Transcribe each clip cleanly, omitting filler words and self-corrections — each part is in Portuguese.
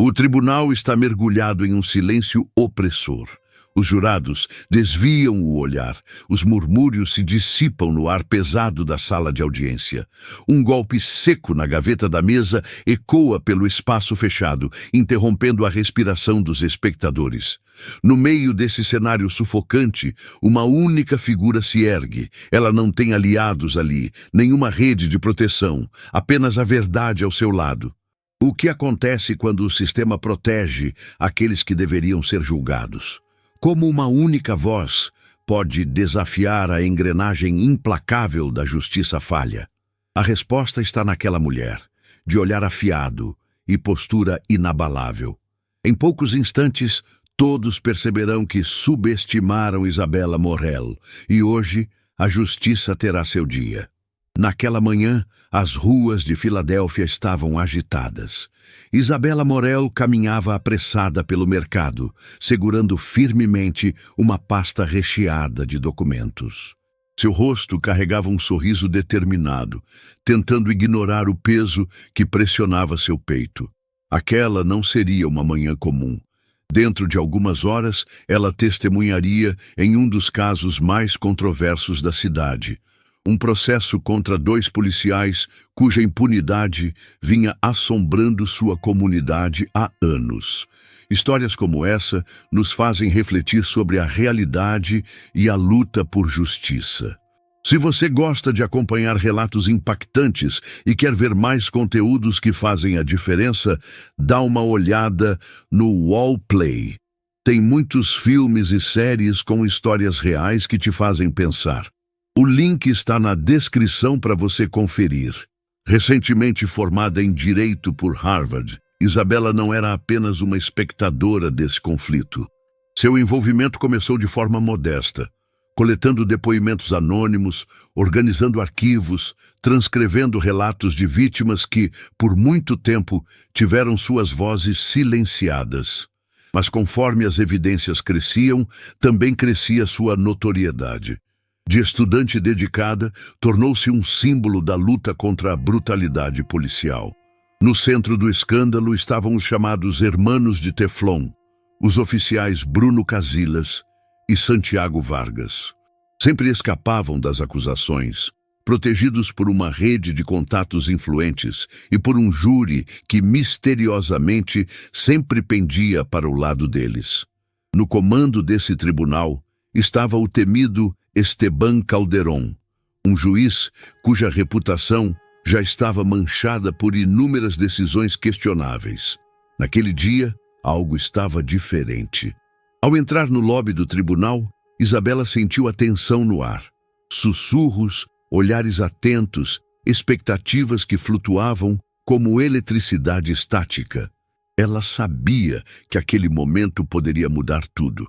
O tribunal está mergulhado em um silêncio opressor. Os jurados desviam o olhar, os murmúrios se dissipam no ar pesado da sala de audiência. Um golpe seco na gaveta da mesa ecoa pelo espaço fechado, interrompendo a respiração dos espectadores. No meio desse cenário sufocante, uma única figura se ergue. Ela não tem aliados ali, nenhuma rede de proteção, apenas a verdade ao seu lado. O que acontece quando o sistema protege aqueles que deveriam ser julgados? Como uma única voz pode desafiar a engrenagem implacável da justiça falha? A resposta está naquela mulher, de olhar afiado e postura inabalável. Em poucos instantes, todos perceberão que subestimaram Isabella Morel, e hoje a justiça terá seu dia. Naquela manhã, as ruas de Filadélfia estavam agitadas. Isabella Morel caminhava apressada pelo mercado, segurando firmemente uma pasta recheada de documentos. Seu rosto carregava um sorriso determinado, tentando ignorar o peso que pressionava seu peito. Aquela não seria uma manhã comum. Dentro de algumas horas, ela testemunharia em um dos casos mais controversos da cidade. Um processo contra 2 policiais cuja impunidade vinha assombrando sua comunidade há anos. Histórias como essa nos fazem refletir sobre a realidade e a luta por justiça. Se você gosta de acompanhar relatos impactantes e quer ver mais conteúdos que fazem a diferença, dá uma olhada no Wallplay. Tem muitos filmes e séries com histórias reais que te fazem pensar. O link está na descrição para você conferir. Recentemente formada em Direito por Harvard, Isabella não era apenas uma espectadora desse conflito. Seu envolvimento começou de forma modesta, coletando depoimentos anônimos, organizando arquivos, transcrevendo relatos de vítimas que, por muito tempo, tiveram suas vozes silenciadas. Mas conforme as evidências cresciam, também crescia sua notoriedade. De estudante dedicada, tornou-se um símbolo da luta contra a brutalidade policial. No centro do escândalo estavam os chamados Hermanos de Teflon, os oficiais Bruno Casillas e Santiago Vargas. Sempre escapavam das acusações, protegidos por uma rede de contatos influentes e por um júri que misteriosamente sempre pendia para o lado deles. No comando desse tribunal estava o temido Esteban Calderón, um juiz cuja reputação já estava manchada por inúmeras decisões questionáveis. Naquele dia, algo estava diferente. Ao entrar no lobby do tribunal, Isabella sentiu a tensão no ar. Sussurros, olhares atentos, expectativas que flutuavam como eletricidade estática. Ela sabia que aquele momento poderia mudar tudo.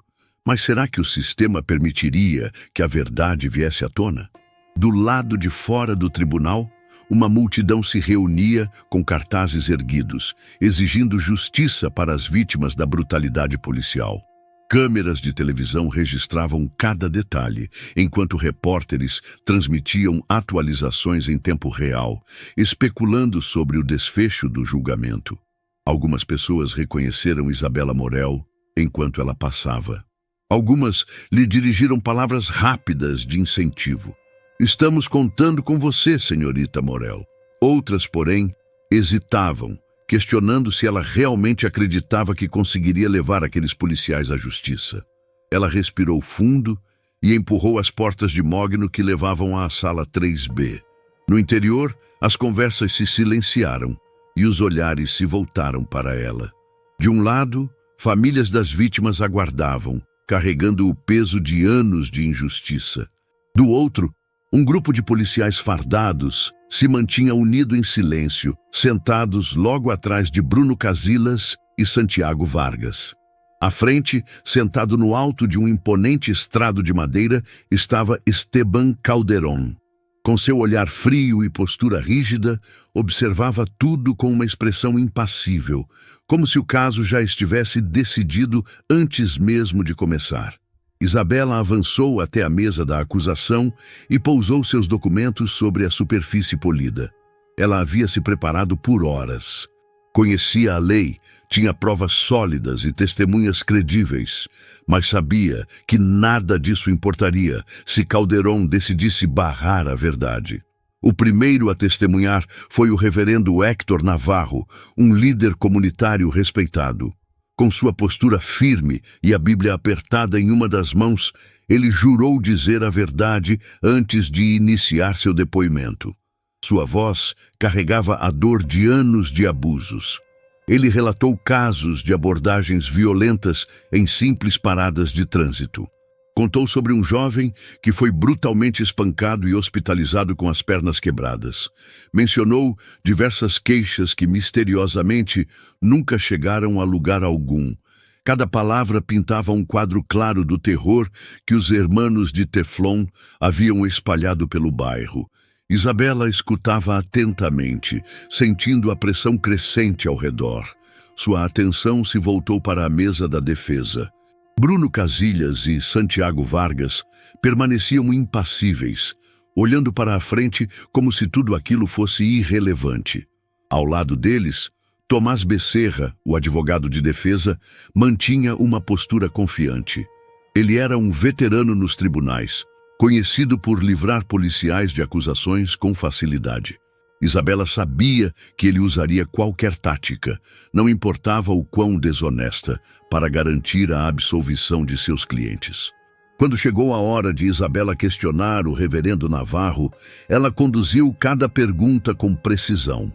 Mas será que o sistema permitiria que a verdade viesse à tona? Do lado de fora do tribunal, uma multidão se reunia com cartazes erguidos, exigindo justiça para as vítimas da brutalidade policial. Câmeras de televisão registravam cada detalhe, enquanto repórteres transmitiam atualizações em tempo real, especulando sobre o desfecho do julgamento. Algumas pessoas reconheceram Isabella Morel enquanto ela passava. Algumas lhe dirigiram palavras rápidas de incentivo. Estamos contando com você, senhorita Morel. Outras, porém, hesitavam, questionando se ela realmente acreditava que conseguiria levar aqueles policiais à justiça. Ela respirou fundo e empurrou as portas de mogno que levavam à sala 3B. No interior, as conversas se silenciaram e os olhares se voltaram para ela. De um lado, famílias das vítimas aguardavam, carregando o peso de anos de injustiça. Do outro, um grupo de policiais fardados se mantinha unido em silêncio, sentados logo atrás de Bruno Casillas e Santiago Vargas. À frente, sentado no alto de um imponente estrado de madeira, estava Esteban Calderón. Com seu olhar frio e postura rígida, observava tudo com uma expressão impassível, como se o caso já estivesse decidido antes mesmo de começar. Isabella avançou até a mesa da acusação e pousou seus documentos sobre a superfície polida. Ela havia se preparado por horas. Conhecia a lei, tinha provas sólidas e testemunhas credíveis, mas sabia que nada disso importaria se Calderón decidisse barrar a verdade. O primeiro a testemunhar foi o reverendo Héctor Navarro, um líder comunitário respeitado. Com sua postura firme e a Bíblia apertada em uma das mãos, ele jurou dizer a verdade antes de iniciar seu depoimento. Sua voz carregava a dor de anos de abusos. Ele relatou casos de abordagens violentas em simples paradas de trânsito. Contou sobre um jovem que foi brutalmente espancado e hospitalizado com as pernas quebradas. Mencionou diversas queixas que, misteriosamente, nunca chegaram a lugar algum. Cada palavra pintava um quadro claro do terror que os hermanos de Teflon haviam espalhado pelo bairro. Isabela escutava atentamente, sentindo a pressão crescente ao redor. Sua atenção se voltou para a mesa da defesa. Bruno Casillas e Santiago Vargas permaneciam impassíveis, olhando para a frente como se tudo aquilo fosse irrelevante. Ao lado deles, Tomás Becerra, o advogado de defesa, mantinha uma postura confiante. Ele era um veterano nos tribunais, conhecido por livrar policiais de acusações com facilidade. Isabela sabia que ele usaria qualquer tática, não importava o quão desonesta, para garantir a absolvição de seus clientes. Quando chegou a hora de Isabela questionar o reverendo Navarro, ela conduziu cada pergunta com precisão.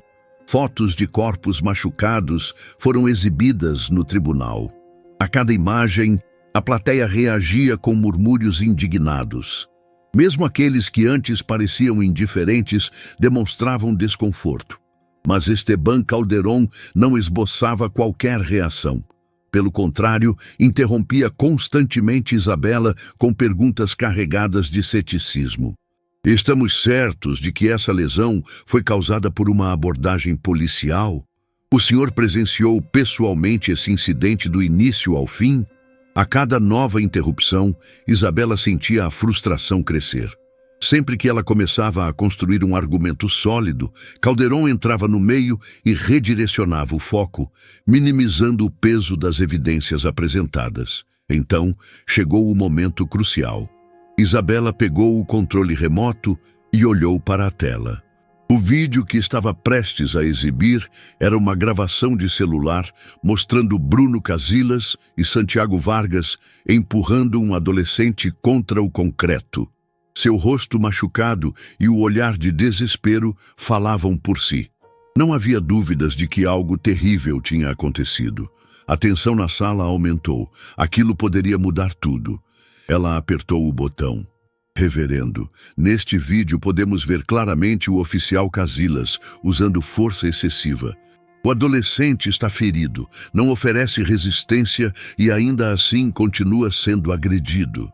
Fotos de corpos machucados foram exibidas no tribunal. A cada imagem, a plateia reagia com murmúrios indignados. Mesmo aqueles que antes pareciam indiferentes demonstravam desconforto. Mas Esteban Calderón não esboçava qualquer reação. Pelo contrário, interrompia constantemente Isabela com perguntas carregadas de ceticismo. Estamos certos de que essa lesão foi causada por uma abordagem policial? O senhor presenciou pessoalmente esse incidente do início ao fim? A cada nova interrupção, Isabela sentia a frustração crescer. Sempre que ela começava a construir um argumento sólido, Calderón entrava no meio e redirecionava o foco, minimizando o peso das evidências apresentadas. Então, chegou o momento crucial. Isabela pegou o controle remoto e olhou para a tela. O vídeo que estava prestes a exibir era uma gravação de celular mostrando Bruno Casillas e Santiago Vargas empurrando um adolescente contra o concreto. Seu rosto machucado e o olhar de desespero falavam por si. Não havia dúvidas de que algo terrível tinha acontecido. A tensão na sala aumentou. Aquilo poderia mudar tudo. Ela apertou o botão. Reverendo, neste vídeo podemos ver claramente o oficial Casillas usando força excessiva. O adolescente está ferido, não oferece resistência e ainda assim continua sendo agredido.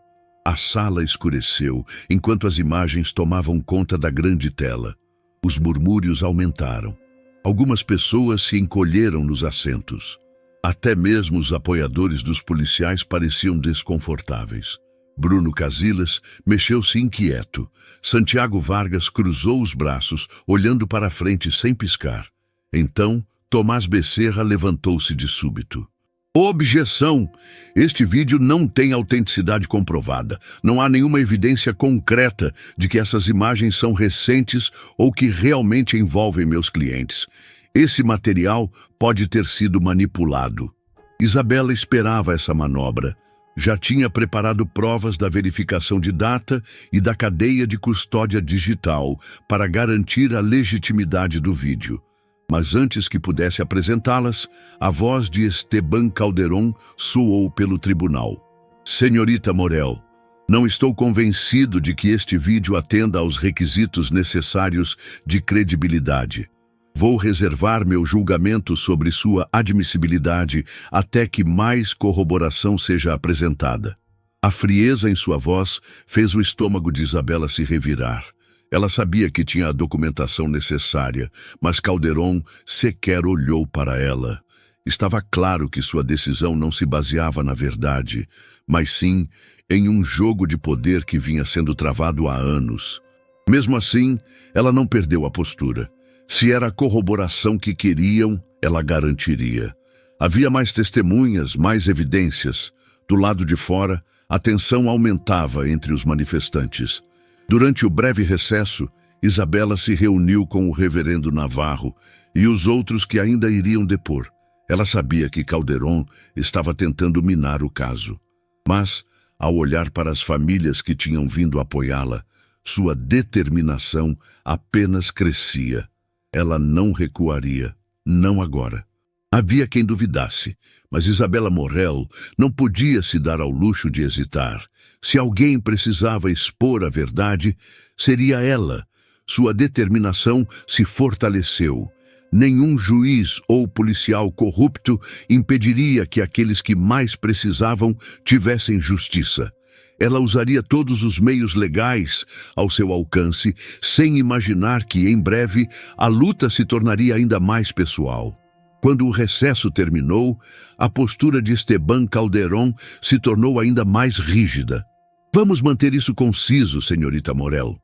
A sala escureceu enquanto as imagens tomavam conta da grande tela. Os murmúrios aumentaram. Algumas pessoas se encolheram nos assentos. Até mesmo os apoiadores dos policiais pareciam desconfortáveis. Bruno Casillas mexeu-se inquieto. Santiago Vargas cruzou os braços, olhando para a frente sem piscar. Então, Tomás Becerra levantou-se de súbito. Objeção! Este vídeo não tem autenticidade comprovada. Não há nenhuma evidência concreta de que essas imagens são recentes ou que realmente envolvem meus clientes. Esse material pode ter sido manipulado. Isabela esperava essa manobra. Já tinha preparado provas da verificação de data e da cadeia de custódia digital para garantir a legitimidade do vídeo. Mas antes que pudesse apresentá-las, a voz de Esteban Calderón soou pelo tribunal. Senhorita Morel, não estou convencido de que este vídeo atenda aos requisitos necessários de credibilidade. Vou reservar meu julgamento sobre sua admissibilidade até que mais corroboração seja apresentada. A frieza em sua voz fez o estômago de Isabela se revirar. Ela sabia que tinha a documentação necessária, mas Calderón sequer olhou para ela. Estava claro que sua decisão não se baseava na verdade, mas sim em um jogo de poder que vinha sendo travado há anos. Mesmo assim, ela não perdeu a postura. Se era a corroboração que queriam, ela garantiria. Havia mais testemunhas, mais evidências. Do lado de fora, a tensão aumentava entre os manifestantes. Durante o breve recesso, Isabela se reuniu com o reverendo Navarro e os outros que ainda iriam depor. Ela sabia que Calderon estava tentando minar o caso. Mas, ao olhar para as famílias que tinham vindo apoiá-la, sua determinação apenas crescia. Ela não recuaria, não agora. Havia quem duvidasse, mas Isabela Morrel não podia se dar ao luxo de hesitar. Se alguém precisava expor a verdade, seria ela. Sua determinação se fortaleceu. Nenhum juiz ou policial corrupto impediria que aqueles que mais precisavam tivessem justiça. Ela usaria todos os meios legais ao seu alcance, sem imaginar que, em breve, a luta se tornaria ainda mais pessoal. Quando o recesso terminou, a postura de Esteban Calderon se tornou ainda mais rígida. Vamos manter isso conciso, senhorita Morel.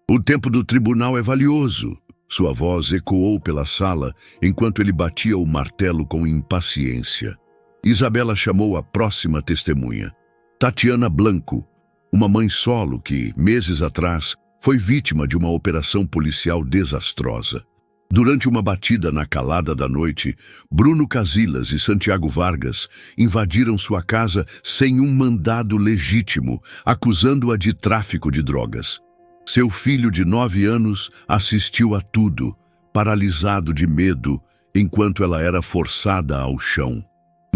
O tempo do tribunal é valioso. Sua voz ecoou pela sala enquanto ele batia o martelo com impaciência. Isabela chamou a próxima testemunha. Tatiana Blanco, uma mãe solo que, meses atrás, foi vítima de uma operação policial desastrosa. Durante uma batida na calada da noite, Bruno Casillas e Santiago Vargas invadiram sua casa sem um mandado legítimo, acusando-a de tráfico de drogas. Seu filho de 9 anos assistiu a tudo, paralisado de medo, enquanto ela era forçada ao chão.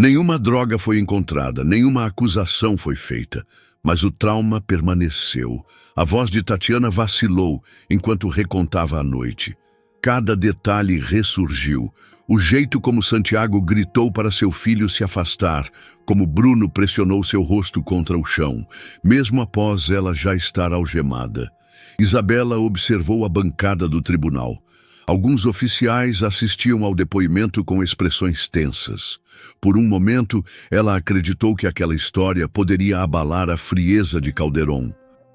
Nenhuma droga foi encontrada, nenhuma acusação foi feita, mas o trauma permaneceu. A voz de Tatiana vacilou enquanto recontava a noite. Cada detalhe ressurgiu. O jeito como Santiago gritou para seu filho se afastar, como Bruno pressionou seu rosto contra o chão, mesmo após ela já estar algemada. Isabela observou a bancada do tribunal. Alguns oficiais assistiam ao depoimento com expressões tensas. Por um momento, ela acreditou que aquela história poderia abalar a frieza de Calderon.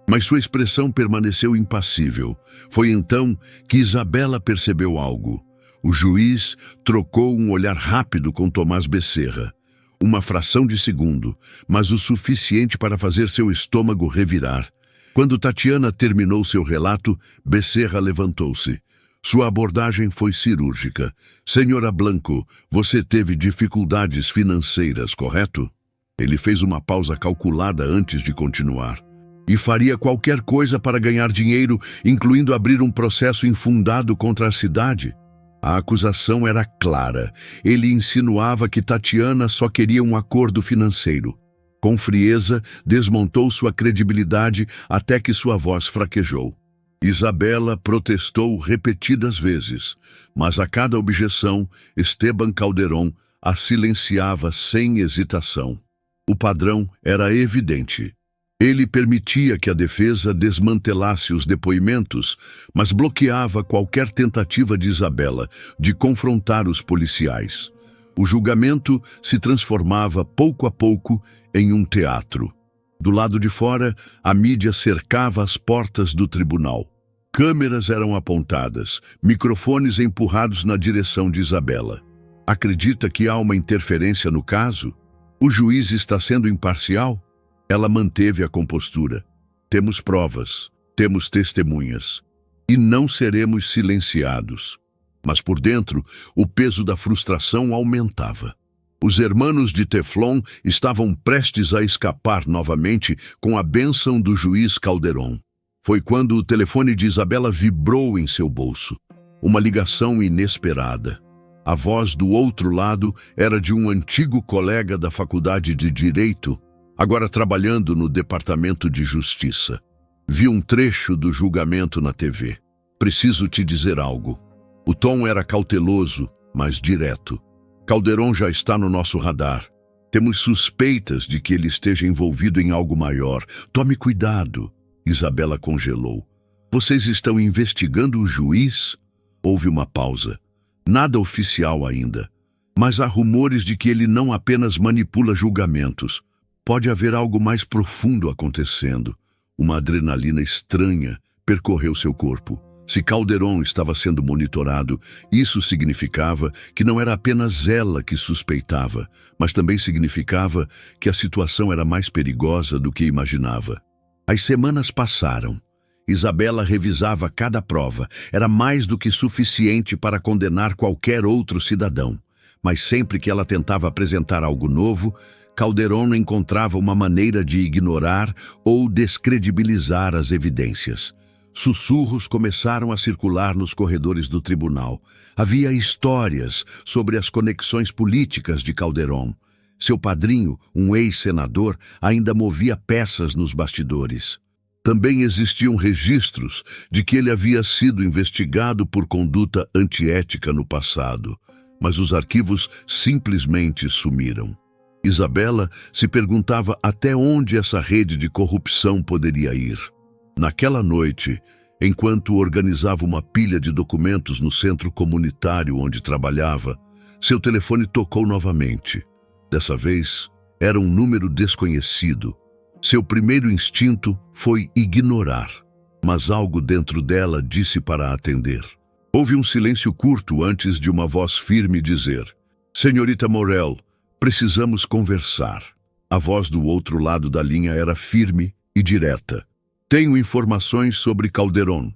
Mas sua expressão permaneceu impassível. Foi então que Isabela percebeu algo. O juiz trocou um olhar rápido com Tomás Becerra. Uma fração de segundo, mas o suficiente para fazer seu estômago revirar. Quando Tatiana terminou seu relato, Becerra levantou-se. Sua abordagem foi cirúrgica. Senhora Blanco, você teve dificuldades financeiras, correto? Ele fez uma pausa calculada antes de continuar. E faria qualquer coisa para ganhar dinheiro, incluindo abrir um processo infundado contra a cidade? A acusação era clara. Ele insinuava que Tatiana só queria um acordo financeiro. Com frieza, desmontou sua credibilidade até que sua voz fraquejou. Isabela protestou repetidas vezes, mas a cada objeção, Esteban Calderon a silenciava sem hesitação. O padrão era evidente. Ele permitia que a defesa desmantelasse os depoimentos, mas bloqueava qualquer tentativa de Isabela de confrontar os policiais. O julgamento se transformava pouco a pouco em um teatro. Do lado de fora, a mídia cercava as portas do tribunal. Câmeras eram apontadas, microfones empurrados na direção de Isabela. Acredita que há uma interferência no caso? O juiz está sendo imparcial? Ela manteve a compostura. Temos provas, temos testemunhas, e não seremos silenciados. Mas por dentro, o peso da frustração aumentava. Os hermanos de Teflon estavam prestes a escapar novamente com a bênção do juiz Calderon. Foi quando o telefone de Isabela vibrou em seu bolso. Uma ligação inesperada. A voz do outro lado era de um antigo colega da Faculdade de Direito, agora trabalhando no Departamento de Justiça. Vi um trecho do julgamento na TV. Preciso te dizer algo. O tom era cauteloso, mas direto. Calderon já está no nosso radar. Temos suspeitas de que ele esteja envolvido em algo maior. Tome cuidado. Isabela congelou. Vocês estão investigando o juiz? Houve uma pausa. Nada oficial ainda. Mas há rumores de que ele não apenas manipula julgamentos. Pode haver algo mais profundo acontecendo. Uma adrenalina estranha percorreu seu corpo. Se Calderon estava sendo monitorado, isso significava que não era apenas ela que suspeitava, mas também significava que a situação era mais perigosa do que imaginava. As semanas passaram. Isabela revisava cada prova. Era mais do que suficiente para condenar qualquer outro cidadão. Mas sempre que ela tentava apresentar algo novo, Calderon encontrava uma maneira de ignorar ou descredibilizar as evidências. Sussurros começaram a circular nos corredores do tribunal. Havia histórias sobre as conexões políticas de Calderon. Seu padrinho, um ex-senador, ainda movia peças nos bastidores. Também existiam registros de que ele havia sido investigado por conduta antiética no passado, mas os arquivos simplesmente sumiram. Isabela se perguntava até onde essa rede de corrupção poderia ir. Naquela noite, enquanto organizava uma pilha de documentos no centro comunitário onde trabalhava, seu telefone tocou novamente. Dessa vez, era um número desconhecido. Seu primeiro instinto foi ignorar, mas algo dentro dela disse para atender. Houve um silêncio curto antes de uma voz firme dizer: "Senhorita Morel, precisamos conversar." A voz do outro lado da linha era firme e direta. "Tenho informações sobre Calderon.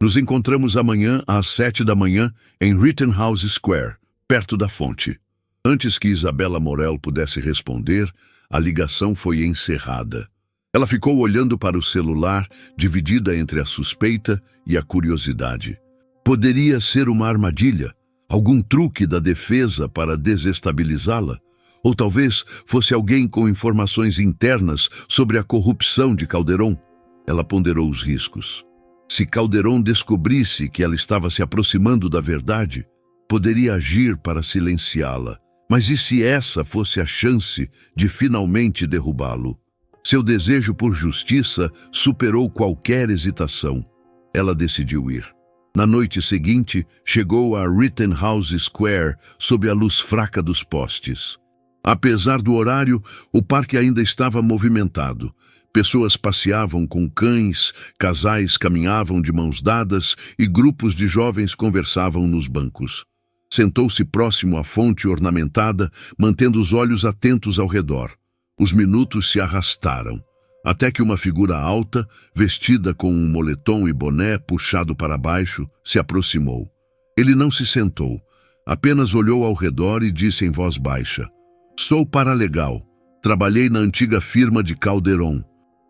Nos encontramos amanhã às 7 da manhã em Rittenhouse Square, perto da fonte." Antes que Isabela Morel pudesse responder, a ligação foi encerrada. Ela ficou olhando para o celular, dividida entre a suspeita e a curiosidade. Poderia ser uma armadilha, algum truque da defesa para desestabilizá-la? Ou talvez fosse alguém com informações internas sobre a corrupção de Calderon? Ela ponderou os riscos. Se Calderon descobrisse que ela estava se aproximando da verdade, poderia agir para silenciá-la. Mas e se essa fosse a chance de finalmente derrubá-lo? Seu desejo por justiça superou qualquer hesitação. Ela decidiu ir. Na noite seguinte, chegou a Rittenhouse Square sob a luz fraca dos postes. Apesar do horário, o parque ainda estava movimentado. Pessoas passeavam com cães, casais caminhavam de mãos dadas e grupos de jovens conversavam nos bancos. Sentou-se próximo à fonte ornamentada, mantendo os olhos atentos ao redor. Os minutos se arrastaram, até que uma figura alta, vestida com um moletom e boné puxado para baixo, se aproximou. Ele não se sentou, apenas olhou ao redor e disse em voz baixa: "Sou paralegal. Trabalhei na antiga firma de Calderon."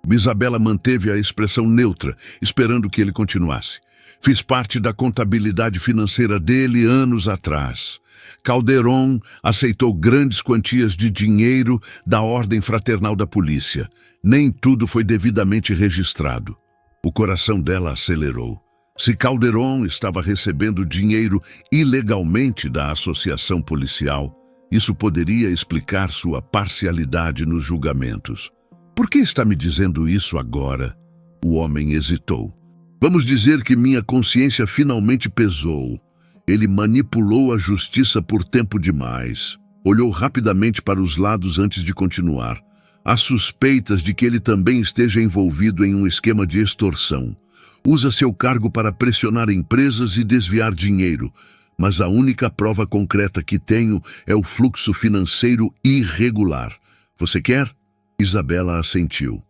Isabela manteve a expressão neutra, esperando que ele continuasse. "Fiz parte da contabilidade financeira dele anos atrás. Calderon aceitou grandes quantias de dinheiro da Ordem Fraternal da Polícia. Nem tudo foi devidamente registrado." O coração dela acelerou. Se Calderon estava recebendo dinheiro ilegalmente da associação policial, isso poderia explicar sua parcialidade nos julgamentos. "Por que está me dizendo isso agora?" O homem hesitou. "Vamos dizer que minha consciência finalmente pesou. Ele manipulou a justiça por tempo demais." Olhou rapidamente para os lados antes de continuar. "Há suspeitas de que ele também esteja envolvido em um esquema de extorsão. Usa seu cargo para pressionar empresas e desviar dinheiro. Mas a única prova concreta que tenho é o fluxo financeiro irregular. Você quer?" Isabela assentiu.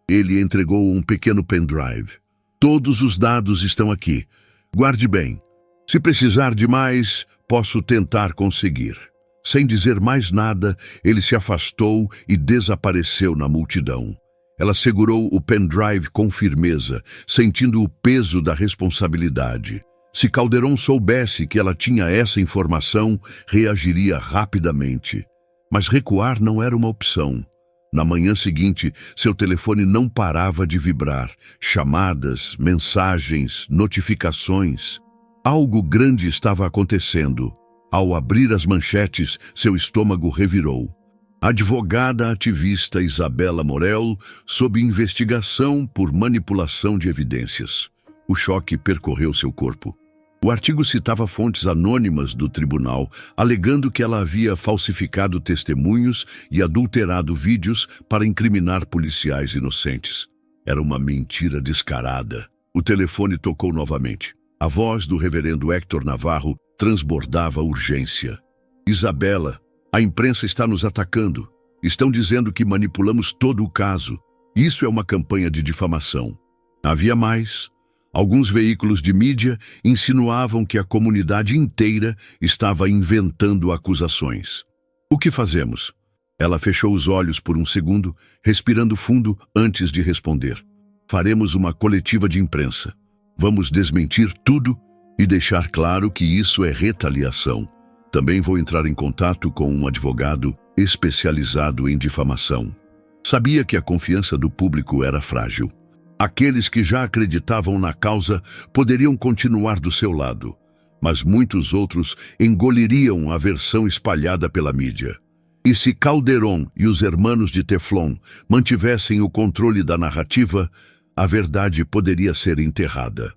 Ele entregou um pequeno pendrive. "Todos os dados estão aqui. Guarde bem. Se precisar de mais, posso tentar conseguir." Sem dizer mais nada, ele se afastou e desapareceu na multidão. Ela segurou o pendrive com firmeza, sentindo o peso da responsabilidade. Se Calderon soubesse que ela tinha essa informação, reagiria rapidamente. Mas recuar não era uma opção. Na manhã seguinte, seu telefone não parava de vibrar. Chamadas, mensagens, notificações. Algo grande estava acontecendo. Ao abrir as manchetes, seu estômago revirou. Advogada ativista Isabela Morel sob investigação por manipulação de evidências. O choque percorreu seu corpo. O artigo citava fontes anônimas do tribunal, alegando que ela havia falsificado testemunhos e adulterado vídeos para incriminar policiais inocentes. Era uma mentira descarada. O telefone tocou novamente. A voz do reverendo Héctor Navarro transbordava urgência. Isabela, a imprensa está nos atacando. Estão dizendo que manipulamos todo o caso. Isso é uma campanha de difamação. Havia mais. Alguns veículos de mídia insinuavam que a comunidade inteira estava inventando acusações. O que fazemos? Ela fechou os olhos por um segundo, respirando fundo antes de responder. Faremos uma coletiva de imprensa. Vamos desmentir tudo e deixar claro que isso é retaliação. Também vou entrar em contato com um advogado especializado em difamação. Sabia que a confiança do público era frágil. Aqueles que já acreditavam na causa poderiam continuar do seu lado, mas muitos outros engoliriam a versão espalhada pela mídia. E se Calderón e os hermanos de Teflon mantivessem o controle da narrativa, a verdade poderia ser enterrada.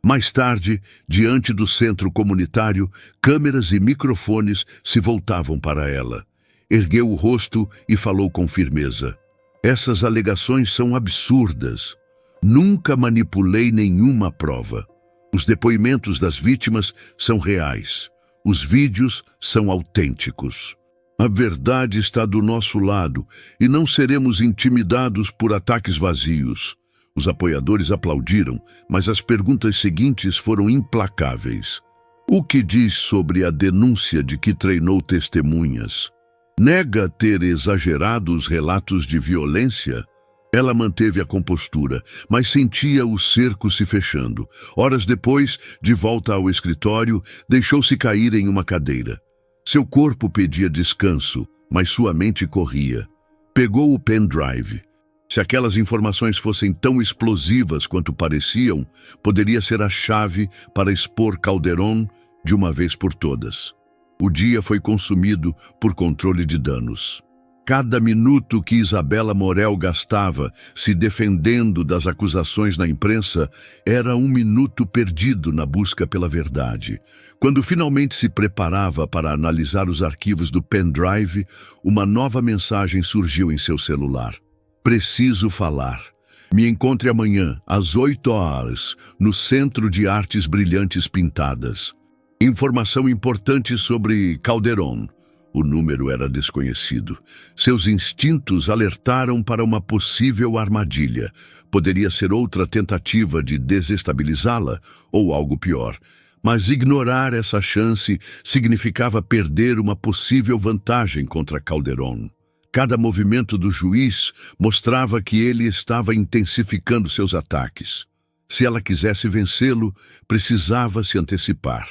Mais tarde, diante do centro comunitário, câmeras e microfones se voltavam para ela. Ergueu o rosto e falou com firmeza. Essas alegações são absurdas. Nunca manipulei nenhuma prova. Os depoimentos das vítimas são reais. Os vídeos são autênticos. A verdade está do nosso lado e não seremos intimidados por ataques vazios. Os apoiadores aplaudiram, mas as perguntas seguintes foram implacáveis. O que diz sobre a denúncia de que treinou testemunhas? Nega ter exagerado os relatos de violência? Ela manteve a compostura, mas sentia o cerco se fechando. Horas depois, de volta ao escritório, deixou-se cair em uma cadeira. Seu corpo pedia descanso, mas sua mente corria. Pegou o pendrive. Se aquelas informações fossem tão explosivas quanto pareciam, poderia ser a chave para expor Calderón de uma vez por todas. O dia foi consumido por controle de danos. Cada minuto que Isabela Morel gastava se defendendo das acusações na imprensa era um minuto perdido na busca pela verdade. Quando finalmente se preparava para analisar os arquivos do pendrive, uma nova mensagem surgiu em seu celular. Preciso falar. Me encontre amanhã, às 8 horas, no Centro de Artes Brilhantes Pintadas. Informação importante sobre Calderón. O número era desconhecido. Seus instintos alertaram para uma possível armadilha. Poderia ser outra tentativa de desestabilizá-la ou algo pior. Mas ignorar essa chance significava perder uma possível vantagem contra Calderón. Cada movimento do juiz mostrava que ele estava intensificando seus ataques. Se ela quisesse vencê-lo, precisava se antecipar.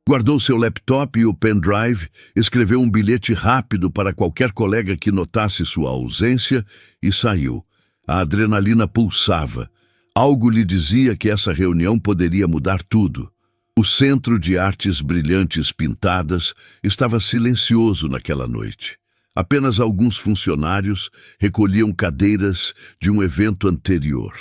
Guardou seu laptop e o pendrive, escreveu um bilhete rápido para qualquer colega que notasse sua ausência e saiu. A adrenalina pulsava. Algo lhe dizia que essa reunião poderia mudar tudo. O Centro de Artes Brilhantes Pintadas estava silencioso naquela noite. Apenas alguns funcionários recolhiam cadeiras de um evento anterior.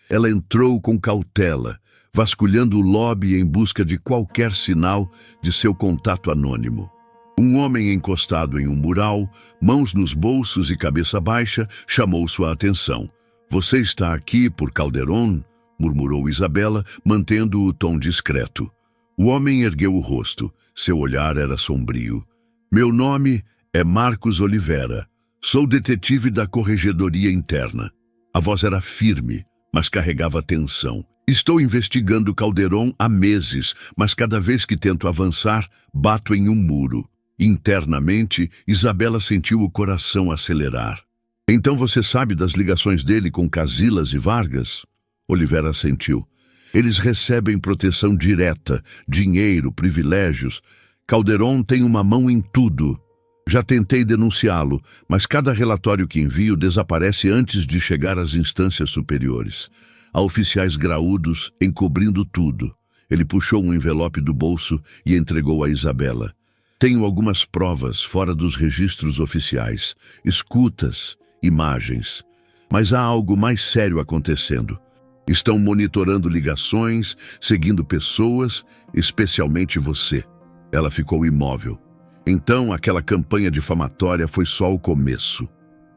Ela entrou com cautela, vasculhando o lobby em busca de qualquer sinal de seu contato anônimo. Um homem encostado em um mural, mãos nos bolsos e cabeça baixa, chamou sua atenção. "Você está aqui por Calderón?", murmurou Isabela, mantendo o tom discreto. O homem ergueu o rosto. Seu olhar era sombrio. "Meu nome é Marcos Oliveira. Sou detetive da Corregedoria Interna." A voz era firme, mas carregava tensão. "Estou investigando Calderón há meses, mas cada vez que tento avançar, bato em um muro." Internamente, Isabela sentiu o coração acelerar. "Então você sabe das ligações dele com Casillas e Vargas?" Oliveira assentiu. "Eles recebem proteção direta, dinheiro, privilégios. Calderón tem uma mão em tudo. Já tentei denunciá-lo, mas cada relatório que envio desaparece antes de chegar às instâncias superiores. Há oficiais graúdos encobrindo tudo." Ele puxou um envelope do bolso e entregou a Isabela. "Tenho algumas provas fora dos registros oficiais, escutas, imagens. Mas há algo mais sério acontecendo. Estão monitorando ligações, seguindo pessoas, especialmente você." Ela ficou imóvel. Então, aquela campanha difamatória foi só o começo.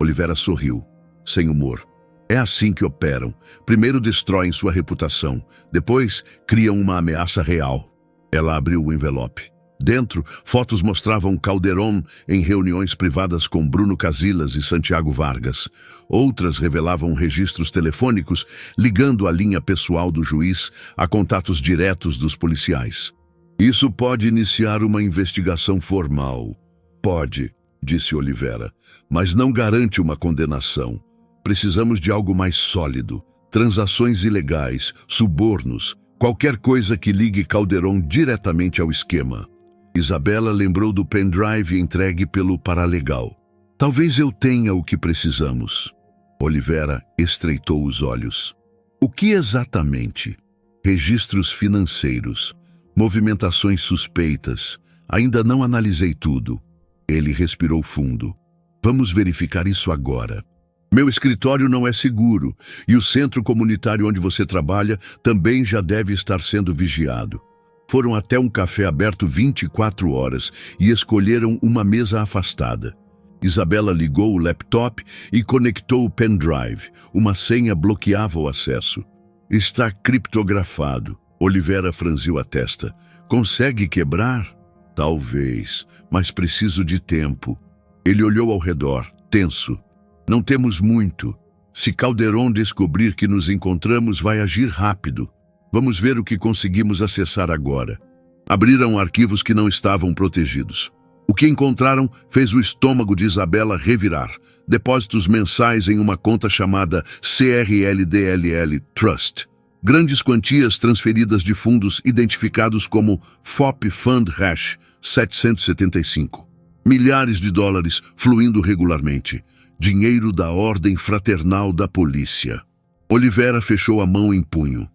Oliveira sorriu, sem humor. É assim que operam. Primeiro destroem sua reputação, depois criam uma ameaça real. Ela abriu o envelope. Dentro, fotos mostravam Calderón em reuniões privadas com Bruno Casillas e Santiago Vargas. Outras revelavam registros telefônicos ligando a linha pessoal do juiz a contatos diretos dos policiais. Isso pode iniciar uma investigação formal. Pode, disse Oliveira, mas não garante uma condenação. Precisamos de algo mais sólido. Transações ilegais, subornos, qualquer coisa que ligue Calderón diretamente ao esquema. Isabela lembrou do pendrive entregue pelo paralegal. Talvez eu tenha o que precisamos. Oliveira estreitou os olhos. O que exatamente? Registros financeiros, movimentações suspeitas. Ainda não analisei tudo. Ele respirou fundo. Vamos verificar isso agora. Meu escritório não é seguro e o centro comunitário onde você trabalha também já deve estar sendo vigiado. Foram até um café aberto 24 horas e escolheram uma mesa afastada. Isabela ligou o laptop e conectou o pendrive. Uma senha bloqueava o acesso. Está criptografado. Oliveira franziu a testa. Consegue quebrar? Talvez, mas preciso de tempo. Ele olhou ao redor, tenso. Não temos muito. Se Calderón descobrir que nos encontramos, vai agir rápido. Vamos ver o que conseguimos acessar agora. Abriram arquivos que não estavam protegidos. O que encontraram fez o estômago de Isabela revirar. Depósitos mensais em uma conta chamada CRLDLL Trust. Grandes quantias transferidas de fundos identificados como FOP Fund Hash 775. Milhares de dólares fluindo regularmente. Dinheiro da Ordem Fraternal da Polícia. Oliveira fechou a mão em punho.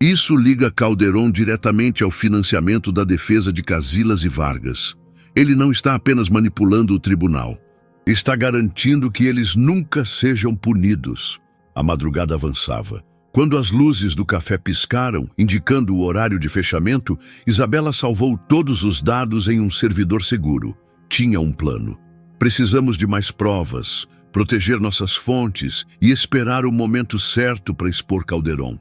Isso liga Calderón diretamente ao financiamento da defesa de Casillas e Vargas. Ele não está apenas manipulando o tribunal. Está garantindo que eles nunca sejam punidos. A madrugada avançava. Quando as luzes do café piscaram, indicando o horário de fechamento, Isabela salvou todos os dados em um servidor seguro. Tinha um plano. Precisamos de mais provas, proteger nossas fontes e esperar o momento certo para expor Calderón.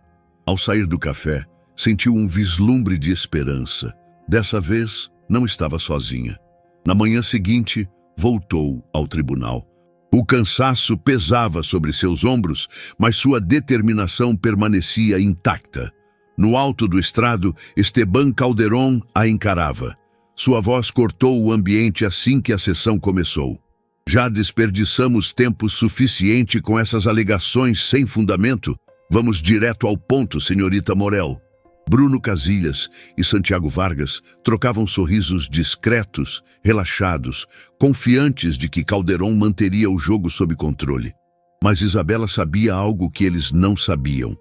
Ao sair do café, sentiu um vislumbre de esperança. Dessa vez, não estava sozinha. Na manhã seguinte, voltou ao tribunal. O cansaço pesava sobre seus ombros, mas sua determinação permanecia intacta. No alto do estrado, Esteban Calderón a encarava. Sua voz cortou o ambiente assim que a sessão começou. Já desperdiçamos tempo suficiente com essas alegações sem fundamento? Vamos direto ao ponto, senhorita Morel. Bruno Casillas e Santiago Vargas trocavam sorrisos discretos, relaxados, confiantes de que Calderón manteria o jogo sob controle. Mas Isabela sabia algo que eles não sabiam.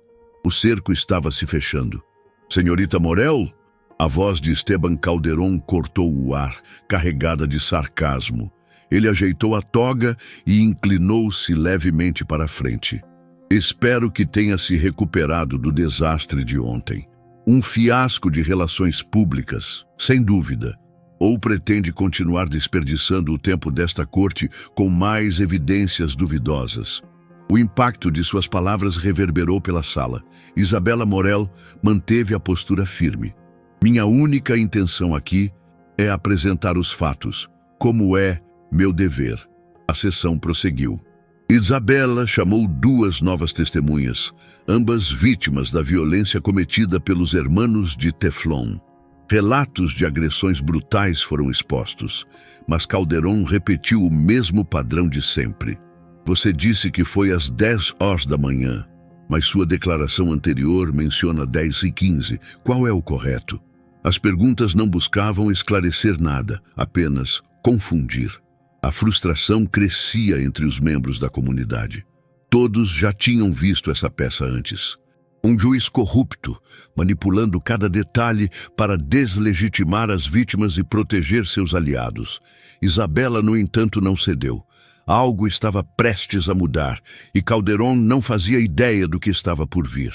O cerco estava se fechando. Senhorita Morel? A voz de Esteban Calderón cortou o ar, carregada de sarcasmo. Ele ajeitou a toga e inclinou-se levemente para a frente. Espero que tenha se recuperado do desastre de ontem. Um fiasco de relações públicas, sem dúvida. Ou pretende continuar desperdiçando o tempo desta corte com mais evidências duvidosas? O impacto de suas palavras reverberou pela sala. Isabela Morel manteve a postura firme. Minha única intenção aqui é apresentar os fatos, como é meu dever. A sessão prosseguiu. Isabela chamou 2 novas testemunhas, ambas vítimas da violência cometida pelos hermanos de Teflon. Relatos de agressões brutais foram expostos, mas Calderón repetiu o mesmo padrão de sempre. Você disse que foi às 10 horas da manhã, mas sua declaração anterior menciona 10h15. Qual é o correto? As perguntas não buscavam esclarecer nada, apenas confundir. A frustração crescia entre os membros da comunidade. Todos já tinham visto essa peça antes. Um juiz corrupto, manipulando cada detalhe para deslegitimar as vítimas e proteger seus aliados. Isabela, no entanto, não cedeu. Algo estava prestes a mudar e Calderón não fazia ideia do que estava por vir.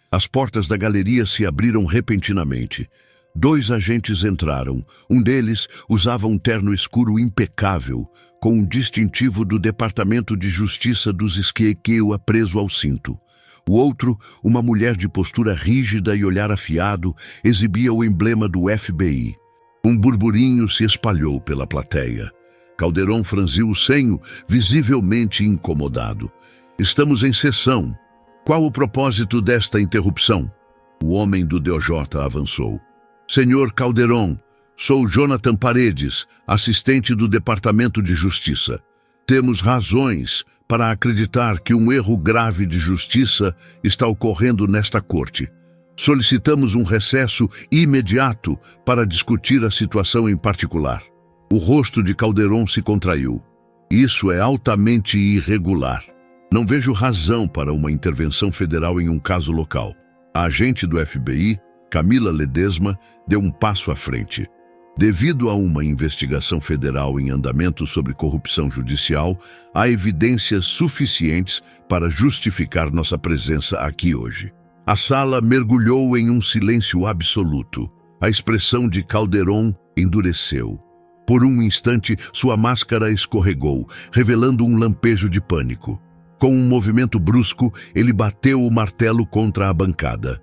As portas da galeria se abriram repentinamente. 2 agentes entraram. Um deles usava um terno escuro impecável, com um distintivo do Departamento de Justiça dos Skeekewa preso ao cinto. O outro, uma mulher de postura rígida e olhar afiado, exibia o emblema do FBI. Um burburinho se espalhou pela plateia. Calderon franziu o senho, visivelmente incomodado. Estamos em sessão. Qual o propósito desta interrupção? O homem do DOJ avançou. Senhor Calderon, sou Jonathan Paredes, assistente do Departamento de Justiça. Temos razões para acreditar que um erro grave de justiça está ocorrendo nesta corte. Solicitamos um recesso imediato para discutir a situação em particular. O rosto de Calderon se contraiu. Isso é altamente irregular. Não vejo razão para uma intervenção federal em um caso local. A agente do FBI, Camila Ledesma, deu um passo à frente. Devido a uma investigação federal em andamento sobre corrupção judicial, há evidências suficientes para justificar nossa presença aqui hoje. A sala mergulhou em um silêncio absoluto. A expressão de Calderon endureceu. Por um instante, sua máscara escorregou, revelando um lampejo de pânico. Com um movimento brusco, ele bateu o martelo contra a bancada.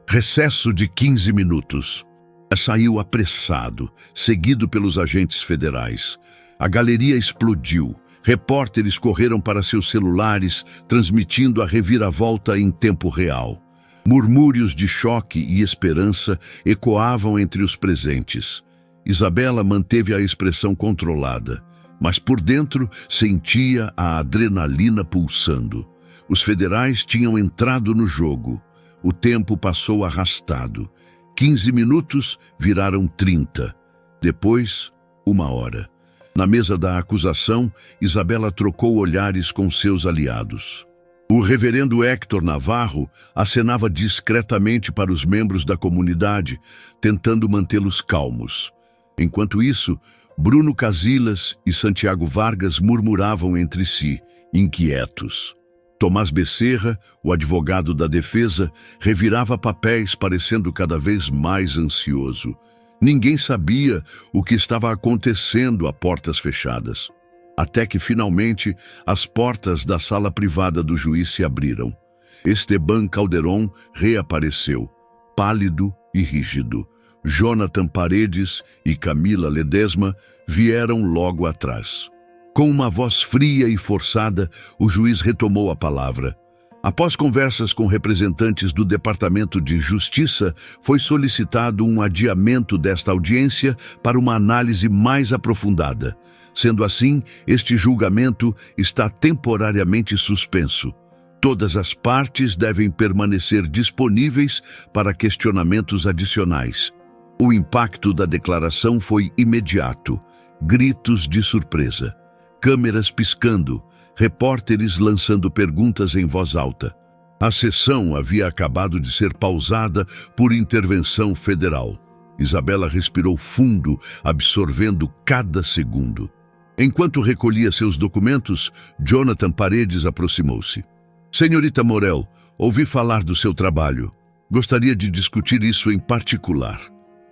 Recesso de 15 minutos. Saiu apressado, seguido pelos agentes federais. A galeria explodiu. Repórteres correram para seus celulares, transmitindo a reviravolta em tempo real. Murmúrios de choque e esperança ecoavam entre os presentes. Isabela manteve a expressão controlada, mas por dentro sentia a adrenalina pulsando. Os federais tinham entrado no jogo. O tempo passou arrastado. 15 minutos viraram 30. Depois, 1 hora. Na mesa da acusação, Isabela trocou olhares com seus aliados. O reverendo Héctor Navarro acenava discretamente para os membros da comunidade, tentando mantê-los calmos. Enquanto isso, Bruno Casillas e Santiago Vargas murmuravam entre si, inquietos. Tomás Becerra, o advogado da defesa, revirava papéis parecendo cada vez mais ansioso. Ninguém sabia o que estava acontecendo a portas fechadas. Até que, finalmente, as portas da sala privada do juiz se abriram. Esteban Calderon reapareceu, pálido e rígido. Jonathan Paredes e Camila Ledesma vieram logo atrás. Com uma voz fria e forçada, o juiz retomou a palavra. Após conversas com representantes do Departamento de Justiça, foi solicitado um adiamento desta audiência para uma análise mais aprofundada. Sendo assim, este julgamento está temporariamente suspenso. Todas as partes devem permanecer disponíveis para questionamentos adicionais. O impacto da declaração foi imediato. Gritos de surpresa, câmeras piscando, repórteres lançando perguntas em voz alta. A sessão havia acabado de ser pausada por intervenção federal. Isabela respirou fundo, absorvendo cada segundo. Enquanto recolhia seus documentos, Jonathan Paredes aproximou-se. Senhorita Morel, ouvi falar do seu trabalho. Gostaria de discutir isso em particular.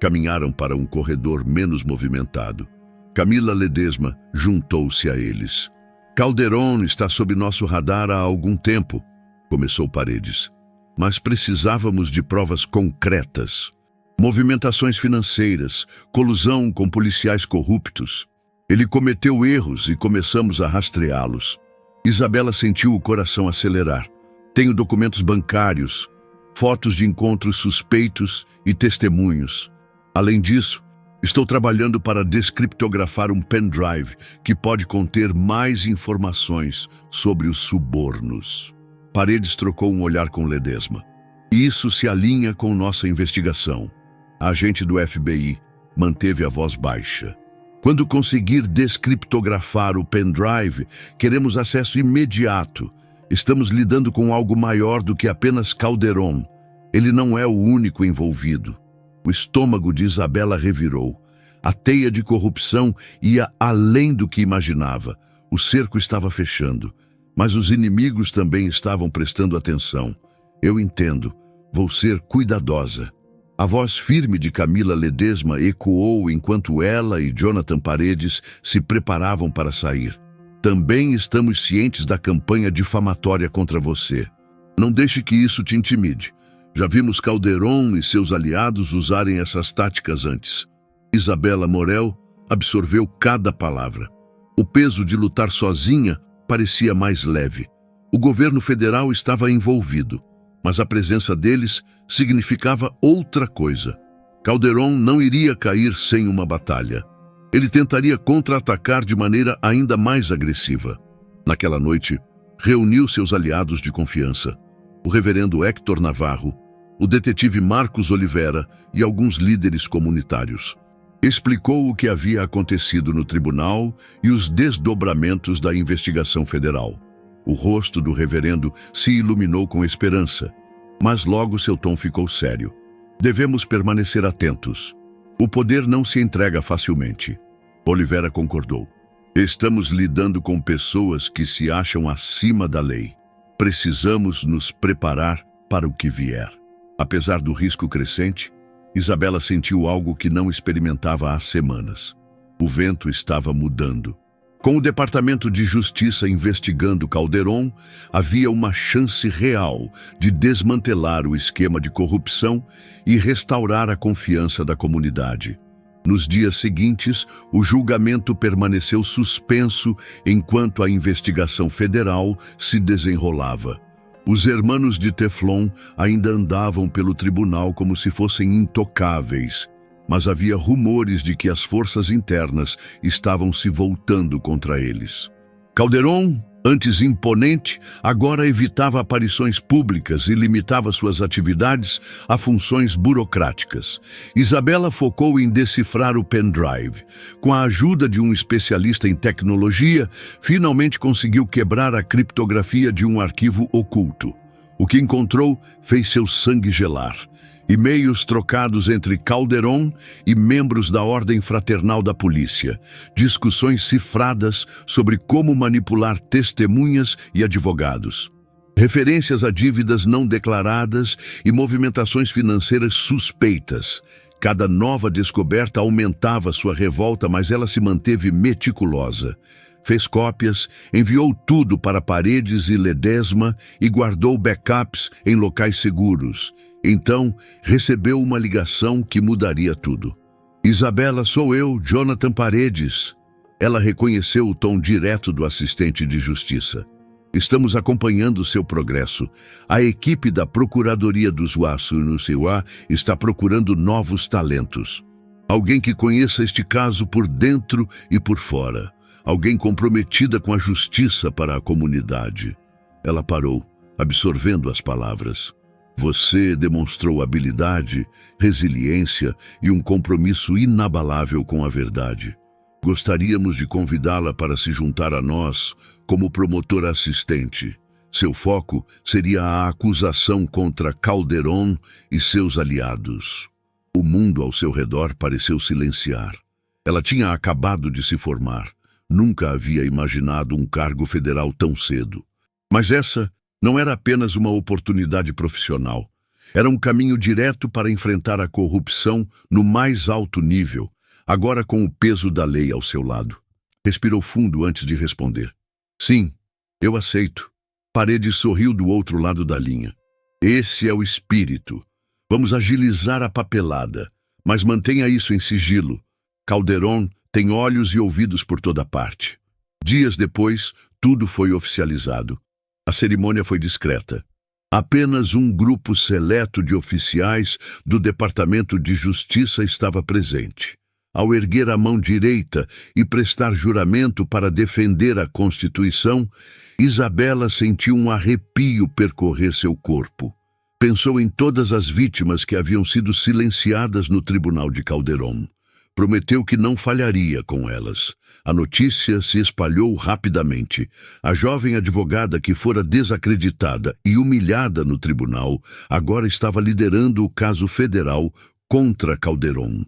Caminharam para um corredor menos movimentado. Camila Ledesma juntou-se a eles. Calderon está sob nosso radar há algum tempo, começou Paredes. Mas precisávamos de provas concretas. Movimentações financeiras, colusão com policiais corruptos. Ele cometeu erros e começamos a rastreá-los. Isabela sentiu o coração acelerar. Tenho documentos bancários, fotos de encontros suspeitos e testemunhos. Além disso, estou trabalhando para descriptografar um pendrive que pode conter mais informações sobre os subornos. Paredes trocou um olhar com Ledesma. Isso se alinha com nossa investigação. A agente do FBI manteve a voz baixa. Quando conseguir descriptografar o pendrive, queremos acesso imediato. Estamos lidando com algo maior do que apenas Calderon. Ele não é o único envolvido. O estômago de Isabela revirou. A teia de corrupção ia além do que imaginava. O cerco estava fechando, mas os inimigos também estavam prestando atenção. Eu entendo. Vou ser cuidadosa. A voz firme de Camila Ledesma ecoou enquanto ela e Jonathan Paredes se preparavam para sair. Também estamos cientes da campanha difamatória contra você. Não deixe que isso te intimide. Já vimos Calderon e seus aliados usarem essas táticas antes. Isabela Morel absorveu cada palavra. O peso de lutar sozinha parecia mais leve. O governo federal estava envolvido, mas a presença deles significava outra coisa. Calderon não iria cair sem uma batalha. Ele tentaria contra-atacar de maneira ainda mais agressiva. Naquela noite, reuniu seus aliados de confiança, o reverendo Héctor Navarro, o detetive Marcos Oliveira e alguns líderes comunitários. Explicou o que havia acontecido no tribunal e os desdobramentos da investigação federal. O rosto do reverendo se iluminou com esperança, mas logo seu tom ficou sério. Devemos permanecer atentos. O poder não se entrega facilmente. Oliveira concordou. Estamos lidando com pessoas que se acham acima da lei. Precisamos nos preparar para o que vier. Apesar do risco crescente, Isabela sentiu algo que não experimentava há semanas. O vento estava mudando. Com o Departamento de Justiça investigando Calderon, havia uma chance real de desmantelar o esquema de corrupção e restaurar a confiança da comunidade. Nos dias seguintes, o julgamento permaneceu suspenso enquanto a investigação federal se desenrolava. Os hermanos de Teflon ainda andavam pelo tribunal como se fossem intocáveis, mas havia rumores de que as forças internas estavam se voltando contra eles. Calderon, antes imponente, agora evitava aparições públicas e limitava suas atividades a funções burocráticas. Isabela focou em decifrar o pendrive. Com a ajuda de um especialista em tecnologia, finalmente conseguiu quebrar a criptografia de um arquivo oculto. O que encontrou fez seu sangue gelar. E-mails trocados entre Calderon e membros da Ordem Fraternal da Polícia, discussões cifradas sobre como manipular testemunhas e advogados, referências a dívidas não declaradas e movimentações financeiras suspeitas. Cada nova descoberta aumentava sua revolta, mas ela se manteve meticulosa. Fez cópias, enviou tudo para Paredes e Ledesma e guardou backups em locais seguros. Então, recebeu uma ligação que mudaria tudo. Isabela, sou eu, Jonathan Paredes. Ela reconheceu o tom direto do assistente de justiça. Estamos acompanhando seu progresso. A equipe da Procuradoria do Zuaçu-no-Siuá está procurando novos talentos. Alguém que conheça este caso por dentro e por fora. Alguém comprometida com a justiça para a comunidade. Ela parou, absorvendo as palavras. Você demonstrou habilidade, resiliência e um compromisso inabalável com a verdade. Gostaríamos de convidá-la para se juntar a nós como promotora assistente. Seu foco seria a acusação contra Calderon e seus aliados. O mundo ao seu redor pareceu silenciar. Ela tinha acabado de se formar. Nunca havia imaginado um cargo federal tão cedo. Mas essa não era apenas uma oportunidade profissional. Era um caminho direto para enfrentar a corrupção no mais alto nível, agora com o peso da lei ao seu lado. Respirou fundo antes de responder. Sim, eu aceito. Paredes sorriu do outro lado da linha. Esse é o espírito. Vamos agilizar a papelada, mas mantenha isso em sigilo. Calderon tem olhos e ouvidos por toda parte. Dias depois, tudo foi oficializado. A cerimônia foi discreta. Apenas um grupo seleto de oficiais do Departamento de Justiça estava presente. Ao erguer a mão direita e prestar juramento para defender a Constituição, Isabela sentiu um arrepio percorrer seu corpo. Pensou em todas as vítimas que haviam sido silenciadas no Tribunal de Calderon. Prometeu que não falharia com elas. A notícia se espalhou rapidamente. A jovem advogada que fora desacreditada e humilhada no tribunal agora estava liderando o caso federal contra Calderon.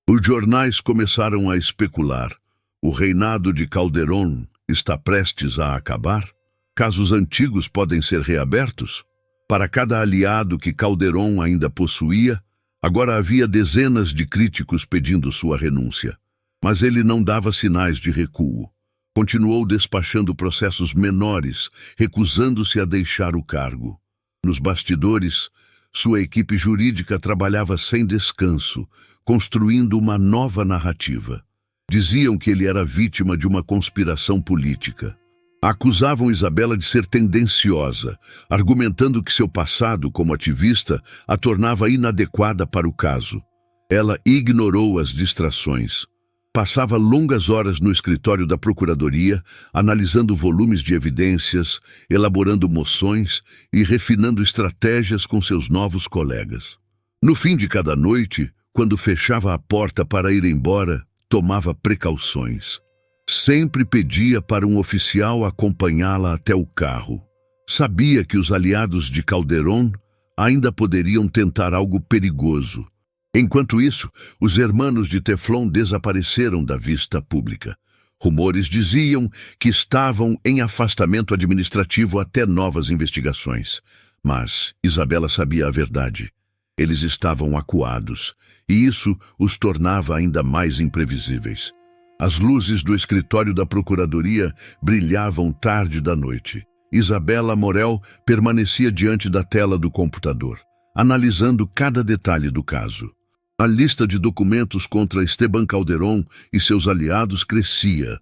Os jornais começaram a especular. O reinado de Calderon está prestes a acabar? Casos antigos podem ser reabertos? Para cada aliado que Calderon ainda possuía, Agora havia dezenas de críticos pedindo sua renúncia. Mas ele não dava sinais de recuo. Continuou despachando processos menores, recusando-se a deixar o cargo. Nos bastidores, sua equipe jurídica trabalhava sem descanso, construindo uma nova narrativa. Diziam que ele era vítima de uma conspiração política. Acusavam Isabela de ser tendenciosa, argumentando que seu passado como ativista a tornava inadequada para o caso. Ela ignorou as distrações. Passava longas horas no escritório da Procuradoria, analisando volumes de evidências, elaborando moções e refinando estratégias com seus novos colegas. No fim de cada noite, quando fechava a porta para ir embora, tomava precauções. Sempre pedia para um oficial acompanhá-la até o carro. Sabia que os aliados de Calderón ainda poderiam tentar algo perigoso. Enquanto isso, os hermanos de Teflon desapareceram da vista pública. Rumores diziam que estavam em afastamento administrativo até novas investigações. Mas Isabela sabia a verdade. Eles estavam acuados, e isso os tornava ainda mais imprevisíveis. As luzes do escritório da Procuradoria brilhavam tarde da noite. Isabela Morel permanecia diante da tela do computador, analisando cada detalhe do caso. A lista de documentos contra Esteban Calderón e seus aliados crescia,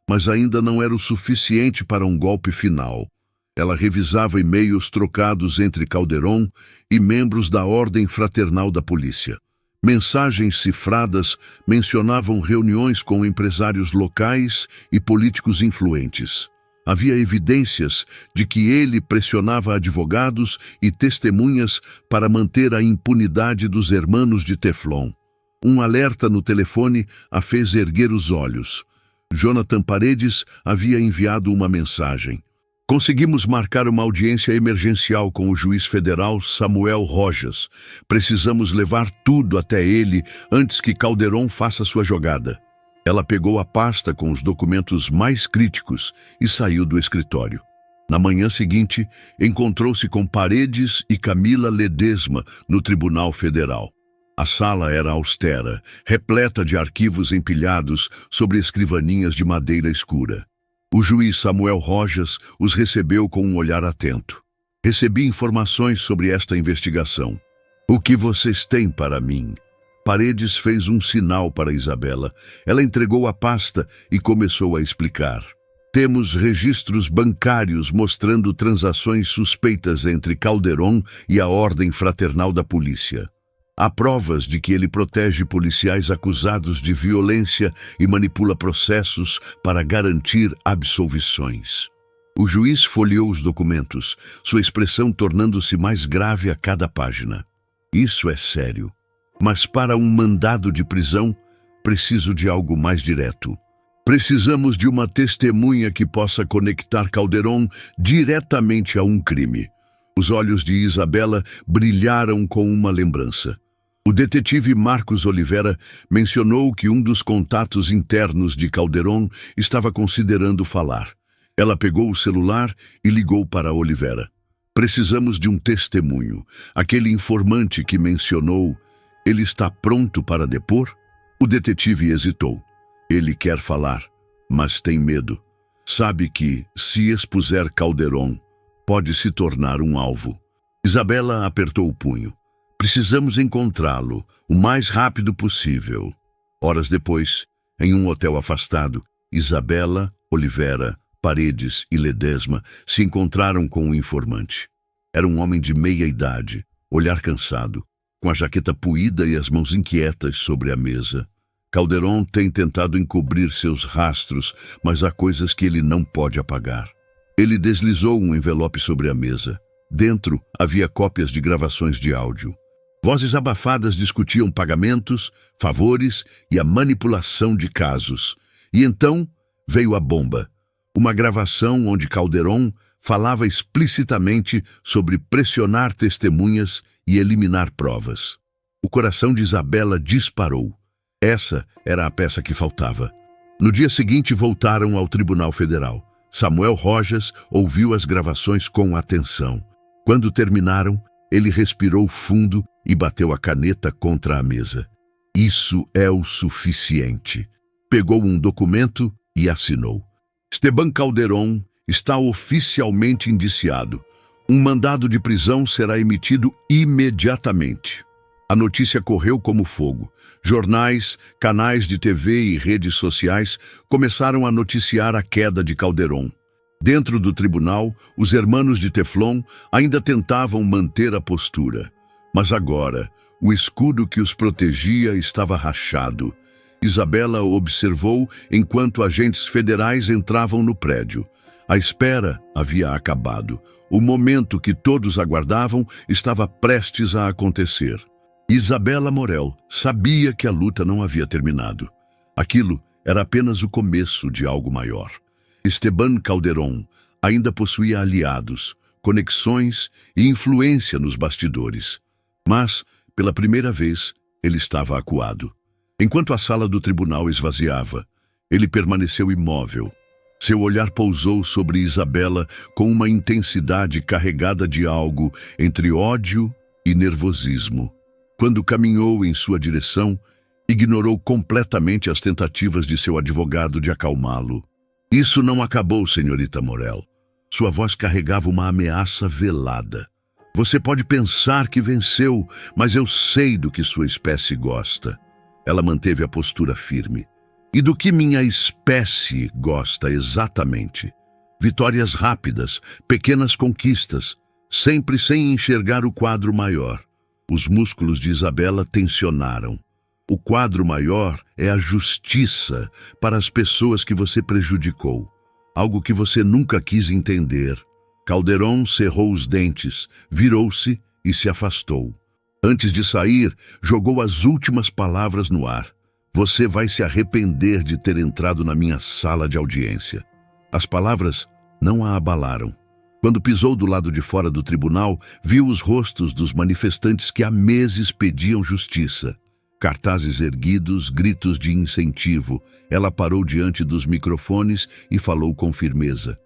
mas ainda não era o suficiente para um golpe final. Ela revisava e-mails trocados entre Calderón e membros da Ordem Fraternal da Polícia. Mensagens cifradas mencionavam reuniões com empresários locais e políticos influentes. Havia evidências de que ele pressionava advogados e testemunhas para manter a impunidade dos hermanos de Teflon. Um alerta no telefone a fez erguer os olhos. Jonathan Paredes havia enviado uma mensagem. Conseguimos marcar uma audiência emergencial com o juiz federal Samuel Rojas. Precisamos levar tudo até ele antes que Calderón faça sua jogada. Ela pegou a pasta com os documentos mais críticos e saiu do escritório. Na manhã seguinte, encontrou-se com Paredes e Camila Ledesma no Tribunal Federal. A sala era austera, repleta de arquivos empilhados sobre escrivaninhas de madeira escura. O juiz Samuel Rojas os recebeu com um olhar atento. Recebi informações sobre esta investigação. O que vocês têm para mim? Paredes fez um sinal para Isabela. Ela entregou a pasta e começou a explicar. Temos registros bancários mostrando transações suspeitas entre Calderón e a Ordem Fraternal da Polícia. Há provas de que ele protege policiais acusados de violência e manipula processos para garantir absolvições. O juiz folheou os documentos, sua expressão tornando-se mais grave a cada página. Isso é sério. Mas para um mandado de prisão, preciso de algo mais direto. Precisamos de uma testemunha que possa conectar Calderón diretamente a um crime. Os olhos de Isabela brilharam com uma lembrança. O detetive Marcos Oliveira mencionou que um dos contatos internos de Calderón estava considerando falar. Ela pegou o celular e ligou para Oliveira. Precisamos de um testemunho. Aquele informante que mencionou, ele está pronto para depor? O detetive hesitou. Ele quer falar, mas tem medo. Sabe que, se expuser Calderón, pode se tornar um alvo. Isabela apertou o punho. Precisamos encontrá-lo o mais rápido possível. Horas depois, em um hotel afastado, Isabela, Oliveira, Paredes e Ledesma se encontraram com o informante. Era um homem de meia idade, olhar cansado, com a jaqueta puída e as mãos inquietas sobre a mesa. Calderón tem tentado encobrir seus rastros, mas há coisas que ele não pode apagar. Ele deslizou um envelope sobre a mesa. Dentro havia cópias de gravações de áudio. Vozes abafadas discutiam pagamentos, favores e a manipulação de casos. E então veio a bomba. Uma gravação onde Calderón falava explicitamente sobre pressionar testemunhas e eliminar provas. O coração de Isabela disparou. Essa era a peça que faltava. No dia seguinte voltaram ao Tribunal Federal. Samuel Rojas ouviu as gravações com atenção. Quando terminaram, Ele respirou fundo e bateu a caneta contra a mesa. Isso é o suficiente. Pegou um documento e assinou. Esteban Calderón está oficialmente indiciado. Um mandado de prisão será emitido imediatamente. A notícia correu como fogo. Jornais, canais de TV e redes sociais começaram a noticiar a queda de Calderón. Dentro do tribunal, os hermanos de Teflon ainda tentavam manter a postura. Mas agora, o escudo que os protegia estava rachado. Isabela observou enquanto agentes federais entravam no prédio. A espera havia acabado. O momento que todos aguardavam estava prestes a acontecer. Isabela Morel sabia que a luta não havia terminado. Aquilo era apenas o começo de algo maior. Esteban Calderón ainda possuía aliados, conexões e influência nos bastidores. Mas, pela primeira vez, ele estava acuado. Enquanto a sala do tribunal esvaziava, ele permaneceu imóvel. Seu olhar pousou sobre Isabela com uma intensidade carregada de algo entre ódio e nervosismo. Quando caminhou em sua direção, ignorou completamente as tentativas de seu advogado de acalmá-lo. Isso não acabou, senhorita Morel. Sua voz carregava uma ameaça velada. Você pode pensar que venceu, mas eu sei do que sua espécie gosta. Ela manteve a postura firme. E do que minha espécie gosta exatamente? Vitórias rápidas, pequenas conquistas, sempre sem enxergar o quadro maior. Os músculos de Isabela tensionaram. O quadro maior é a justiça para as pessoas que você prejudicou. Algo que você nunca quis entender. Calderón cerrou os dentes, virou-se e se afastou. Antes de sair, jogou as últimas palavras no ar. Você vai se arrepender de ter entrado na minha sala de audiência. As palavras não a abalaram. Quando pisou do lado de fora do tribunal, viu os rostos dos manifestantes que há meses pediam justiça. Cartazes erguidos, gritos de incentivo. Ela parou diante dos microfones e falou com firmeza.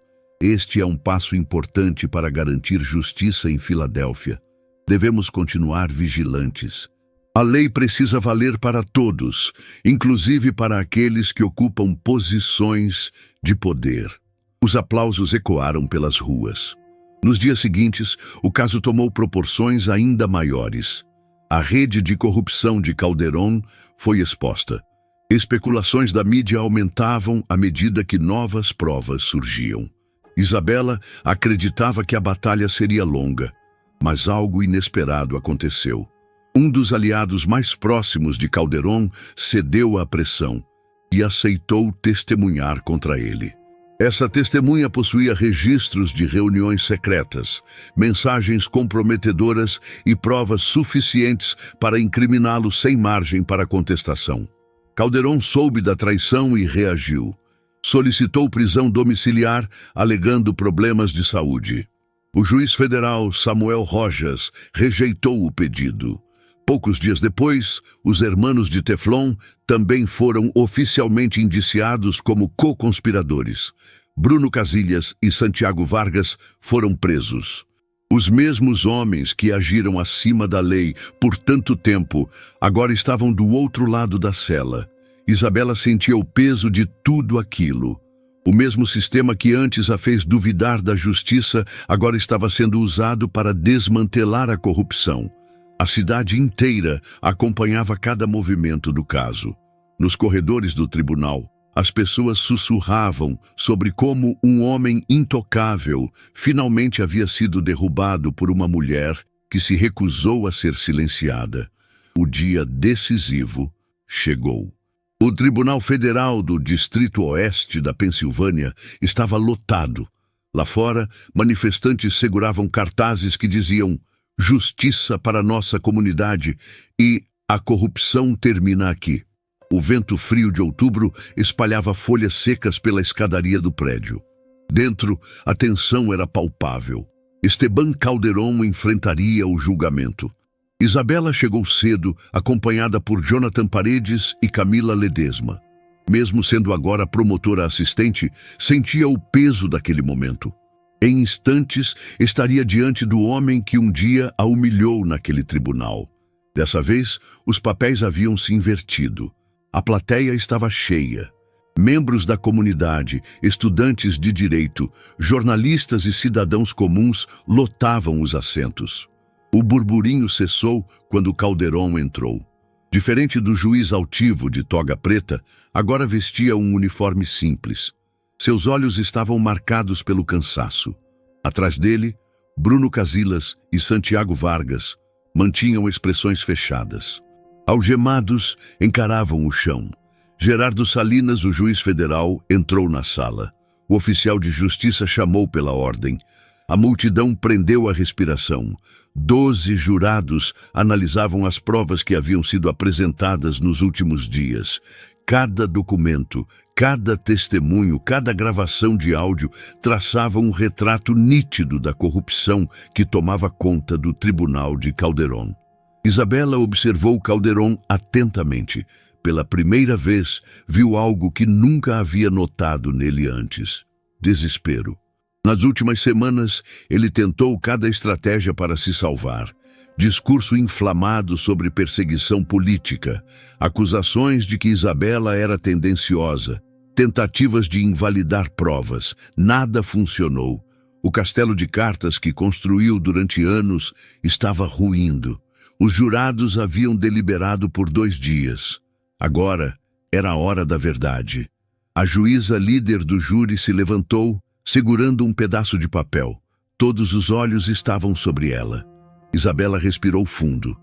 Este é um passo importante para garantir justiça em Filadélfia. Devemos continuar vigilantes. A lei precisa valer para todos, inclusive para aqueles que ocupam posições de poder. Os aplausos ecoaram pelas ruas. Nos dias seguintes, o caso tomou proporções ainda maiores. A rede de corrupção de Calderón foi exposta. Especulações da mídia aumentavam à medida que novas provas surgiam. Isabela acreditava que a batalha seria longa, mas algo inesperado aconteceu. Um dos aliados mais próximos de Calderón cedeu à pressão e aceitou testemunhar contra ele. Essa testemunha possuía registros de reuniões secretas, mensagens comprometedoras e provas suficientes para incriminá-lo sem margem para contestação. Calderón soube da traição e reagiu. Solicitou prisão domiciliar, alegando problemas de saúde. O juiz federal Samuel Rojas rejeitou o pedido. Poucos dias depois, os hermanos de Teflon também foram oficialmente indiciados como co-conspiradores. Bruno Casillas e Santiago Vargas foram presos. Os mesmos homens que agiram acima da lei por tanto tempo agora estavam do outro lado da cela. Isabela sentia o peso de tudo aquilo. O mesmo sistema que antes a fez duvidar da justiça agora estava sendo usado para desmantelar a corrupção. A cidade inteira acompanhava cada movimento do caso. Nos corredores do tribunal, as pessoas sussurravam sobre como um homem intocável finalmente havia sido derrubado por uma mulher que se recusou a ser silenciada. O dia decisivo chegou. O Tribunal Federal do Distrito Oeste da Pensilvânia estava lotado. Lá fora, manifestantes seguravam cartazes que diziam "Justiça para nossa comunidade" e "A corrupção termina aqui". O vento frio de outubro espalhava folhas secas pela escadaria do prédio. Dentro, a tensão era palpável. Esteban Calderón enfrentaria o julgamento. Isabela chegou cedo, acompanhada por Jonathan Paredes e Camila Ledesma. Mesmo sendo agora promotora assistente, sentia o peso daquele momento. Em instantes, estaria diante do homem que um dia a humilhou naquele tribunal. Dessa vez, os papéis haviam se invertido. A plateia estava cheia. Membros da comunidade, estudantes de direito, jornalistas e cidadãos comuns lotavam os assentos. O burburinho cessou quando Calderon entrou. Diferente do juiz altivo de toga preta, agora vestia um uniforme simples. Seus olhos estavam marcados pelo cansaço. Atrás dele, Bruno Casillas e Santiago Vargas mantinham expressões fechadas. Algemados, encaravam o chão. Gerardo Salinas, o juiz federal, entrou na sala. O oficial de justiça chamou pela ordem. A multidão prendeu a respiração. 12 jurados analisavam as provas que haviam sido apresentadas nos últimos dias. Cada documento, cada testemunho, cada gravação de áudio traçava um retrato nítido da corrupção que tomava conta do tribunal de Calderon. Isabela observou Calderon atentamente. Pela primeira vez, viu algo que nunca havia notado nele antes: desespero. Nas últimas semanas, ele tentou cada estratégia para se salvar. Discurso inflamado sobre perseguição política, acusações de que Isabela era tendenciosa, tentativas de invalidar provas. Nada funcionou. O castelo de cartas que construiu durante anos estava ruindo. Os jurados haviam deliberado por 2 dias. Agora era a hora da verdade. A juíza líder do júri se levantou, segurando um pedaço de papel. Todos os olhos estavam sobre ela. Isabela respirou fundo.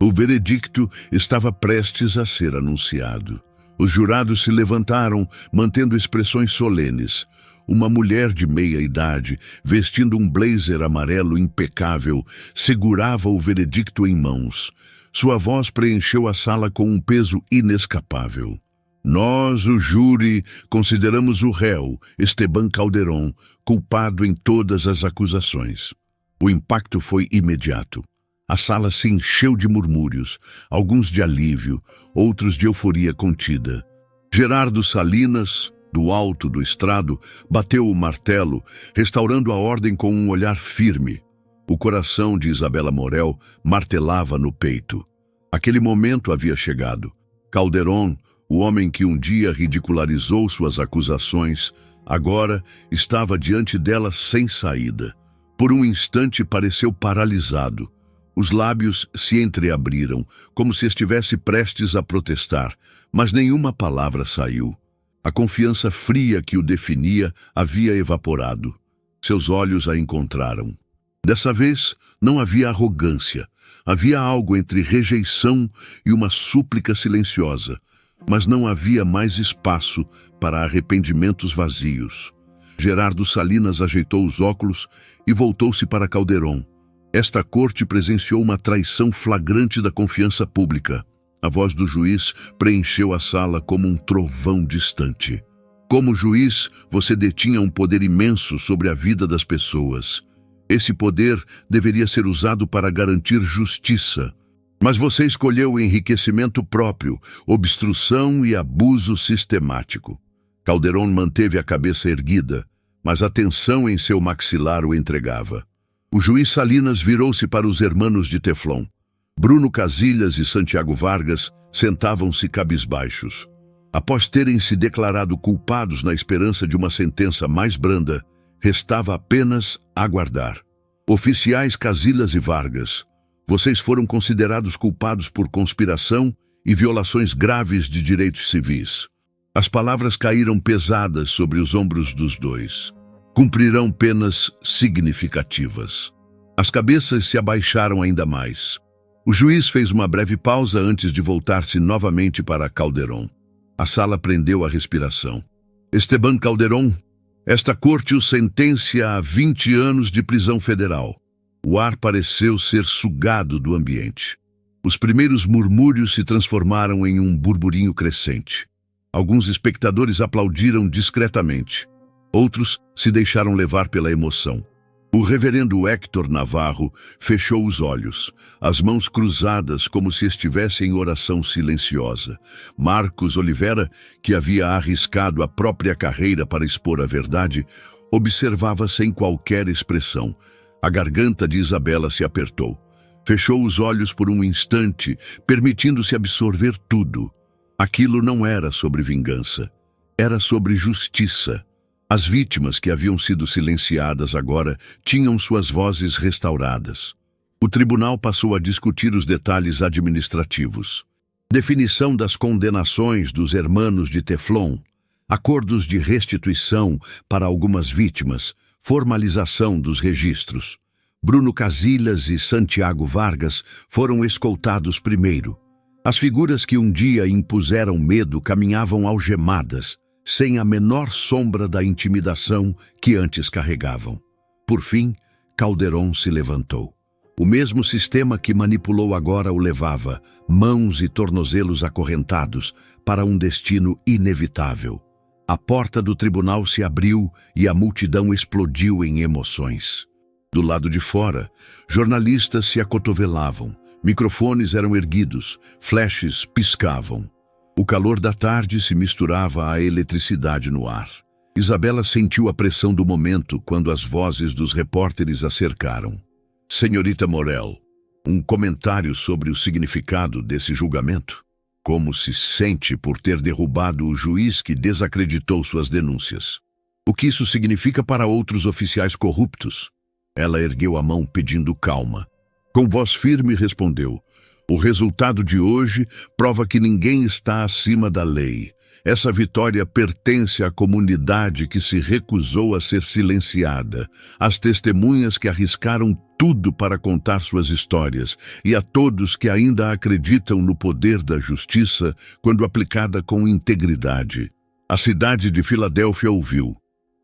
O veredicto estava prestes a ser anunciado. Os jurados se levantaram, mantendo expressões solenes. Uma mulher de meia-idade, vestindo um blazer amarelo impecável, segurava o veredicto em mãos. Sua voz preencheu a sala com um peso inescapável. Nós, o júri, consideramos o réu, Esteban Calderon, culpado em todas as acusações. O impacto foi imediato. A sala se encheu de murmúrios, alguns de alívio, outros de euforia contida. Gerardo Salinas, do alto do estrado, bateu o martelo, restaurando a ordem com um olhar firme. O coração de Isabela Morel martelava no peito. Aquele momento havia chegado. Calderon, o homem que um dia ridicularizou suas acusações, agora estava diante dela sem saída. Por um instante pareceu paralisado. Os lábios se entreabriram, como se estivesse prestes a protestar, mas nenhuma palavra saiu. A confiança fria que o definia havia evaporado. Seus olhos a encontraram. Dessa vez, não havia arrogância. Havia algo entre rejeição e uma súplica silenciosa, mas não havia mais espaço para arrependimentos vazios. Gerardo Salinas ajeitou os óculos e voltou-se para Calderon. Esta corte presenciou uma traição flagrante da confiança pública. A voz do juiz preencheu a sala como um trovão distante. Como juiz, você detinha um poder imenso sobre a vida das pessoas. Esse poder deveria ser usado para garantir justiça. Mas você escolheu o enriquecimento próprio, obstrução e abuso sistemático. Calderon manteve a cabeça erguida, mas a tensão em seu maxilar o entregava. O juiz Salinas virou-se para os hermanos de Teflon. Bruno Casillas e Santiago Vargas sentavam-se cabisbaixos. Após terem se declarado culpados na esperança de uma sentença mais branda, restava apenas aguardar. Oficiais Casillas e Vargas, vocês foram considerados culpados por conspiração e violações graves de direitos civis. As palavras caíram pesadas sobre os ombros dos dois. Cumprirão penas significativas. As cabeças se abaixaram ainda mais. O juiz fez uma breve pausa antes de voltar-se novamente para Calderon. A sala prendeu a respiração. Esteban Calderon, esta corte o sentencia a 20 anos de prisão federal. O ar pareceu ser sugado do ambiente. Os primeiros murmúrios se transformaram em um burburinho crescente. Alguns espectadores aplaudiram discretamente. Outros se deixaram levar pela emoção. O reverendo Héctor Navarro fechou os olhos, as mãos cruzadas como se estivesse em oração silenciosa. Marcos Oliveira, que havia arriscado a própria carreira para expor a verdade, Observava sem qualquer expressão. A garganta de Isabela se apertou. Fechou os olhos por um instante, permitindo-se absorver tudo. Aquilo não era sobre vingança. Era sobre justiça. As vítimas que haviam sido silenciadas agora tinham suas vozes restauradas. O tribunal passou a discutir os detalhes administrativos. Definição das condenações dos hermanos de Teflon, acordos de restituição para algumas vítimas, formalização dos registros. Bruno Casillas e Santiago Vargas foram escoltados primeiro. As figuras que um dia impuseram medo caminhavam algemadas, sem a menor sombra da intimidação que antes carregavam. Por fim, Calderón se levantou. O mesmo sistema que manipulou agora o levava, mãos e tornozelos acorrentados, para um destino inevitável. A porta do tribunal se abriu e a multidão explodiu em emoções. Do lado de fora, jornalistas se acotovelavam, microfones eram erguidos, flashes piscavam. O calor da tarde se misturava à eletricidade no ar. Isabela sentiu a pressão do momento quando as vozes dos repórteres a cercaram. Senhorita Morel, um comentário sobre o significado desse julgamento? Como se sente por ter derrubado o juiz que desacreditou suas denúncias? O que isso significa para outros oficiais corruptos? Ela ergueu a mão pedindo calma. Com voz firme respondeu: o resultado de hoje prova que ninguém está acima da lei. Essa vitória pertence à comunidade que se recusou a ser silenciada, às testemunhas que arriscaram tudo para contar suas histórias e a todos que ainda acreditam no poder da justiça quando aplicada com integridade. A cidade de Filadélfia ouviu,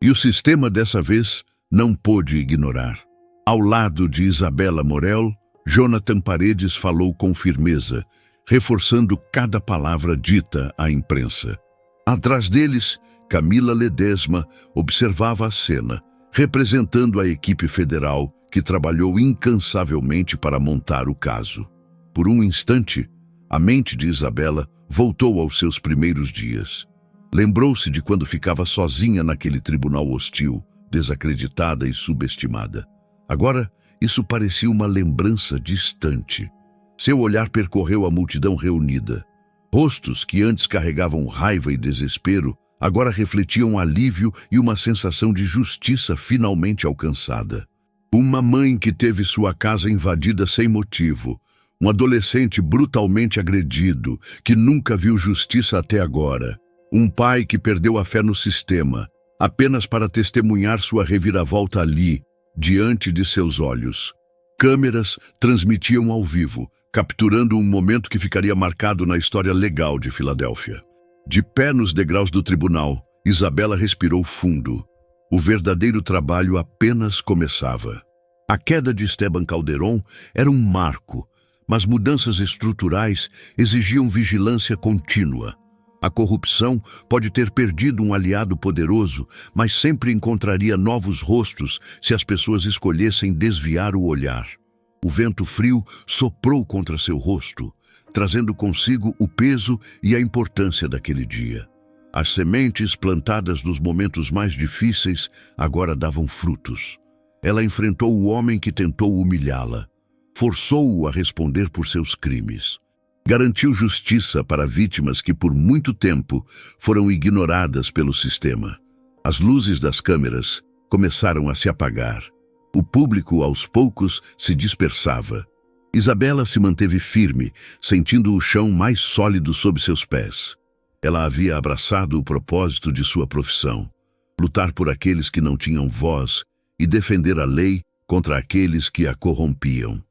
e o sistema dessa vez não pôde ignorar. Ao lado de Isabela Morel, Jonathan Paredes falou com firmeza, reforçando cada palavra dita à imprensa. Atrás deles, Camila Ledesma observava a cena, representando a equipe federal que trabalhou incansavelmente para montar o caso. Por um instante, a mente de Isabela voltou aos seus primeiros dias. Lembrou-se de quando ficava sozinha naquele tribunal hostil, desacreditada e subestimada. Agora, isso parecia uma lembrança distante. Seu olhar percorreu a multidão reunida. Rostos que antes carregavam raiva e desespero, agora refletiam alívio e uma sensação de justiça finalmente alcançada. Uma mãe que teve sua casa invadida sem motivo, um adolescente brutalmente agredido, que nunca viu justiça até agora, um pai que perdeu a fé no sistema, apenas para testemunhar sua reviravolta ali, diante de seus olhos. Câmeras transmitiam ao vivo, capturando um momento que ficaria marcado na história legal de Filadélfia. De pé nos degraus do tribunal, Isabela respirou fundo. O verdadeiro trabalho apenas começava. A queda de Esteban Calderón era um marco, mas mudanças estruturais exigiam vigilância contínua. A corrupção pode ter perdido um aliado poderoso, mas sempre encontraria novos rostos se as pessoas escolhessem desviar o olhar. O vento frio soprou contra seu rosto, trazendo consigo o peso e a importância daquele dia. As sementes plantadas nos momentos mais difíceis agora davam frutos. Ela enfrentou o homem que tentou humilhá-la, forçou-o a responder por seus crimes. Garantiu justiça para vítimas que por muito tempo foram ignoradas pelo sistema. As luzes das câmeras começaram a se apagar. O público, aos poucos, se dispersava. Isabela se manteve firme, sentindo o chão mais sólido sob seus pés. Ela havia abraçado o propósito de sua profissão, lutar por aqueles que não tinham voz e defender a lei contra aqueles que a corrompiam.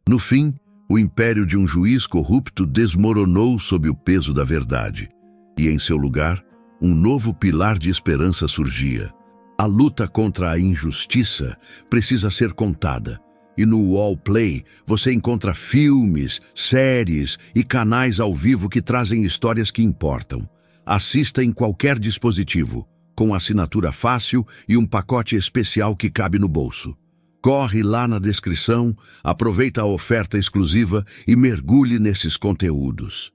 No fim, o império de um juiz corrupto desmoronou sob o peso da verdade, e em seu lugar, um novo pilar de esperança surgia. A luta contra a injustiça precisa ser contada, e no Wallplay você encontra filmes, séries e canais ao vivo que trazem histórias que importam. Assista em qualquer dispositivo, com assinatura fácil e um pacote especial que cabe no bolso. Corre lá na descrição, aproveita a oferta exclusiva e mergulhe nesses conteúdos.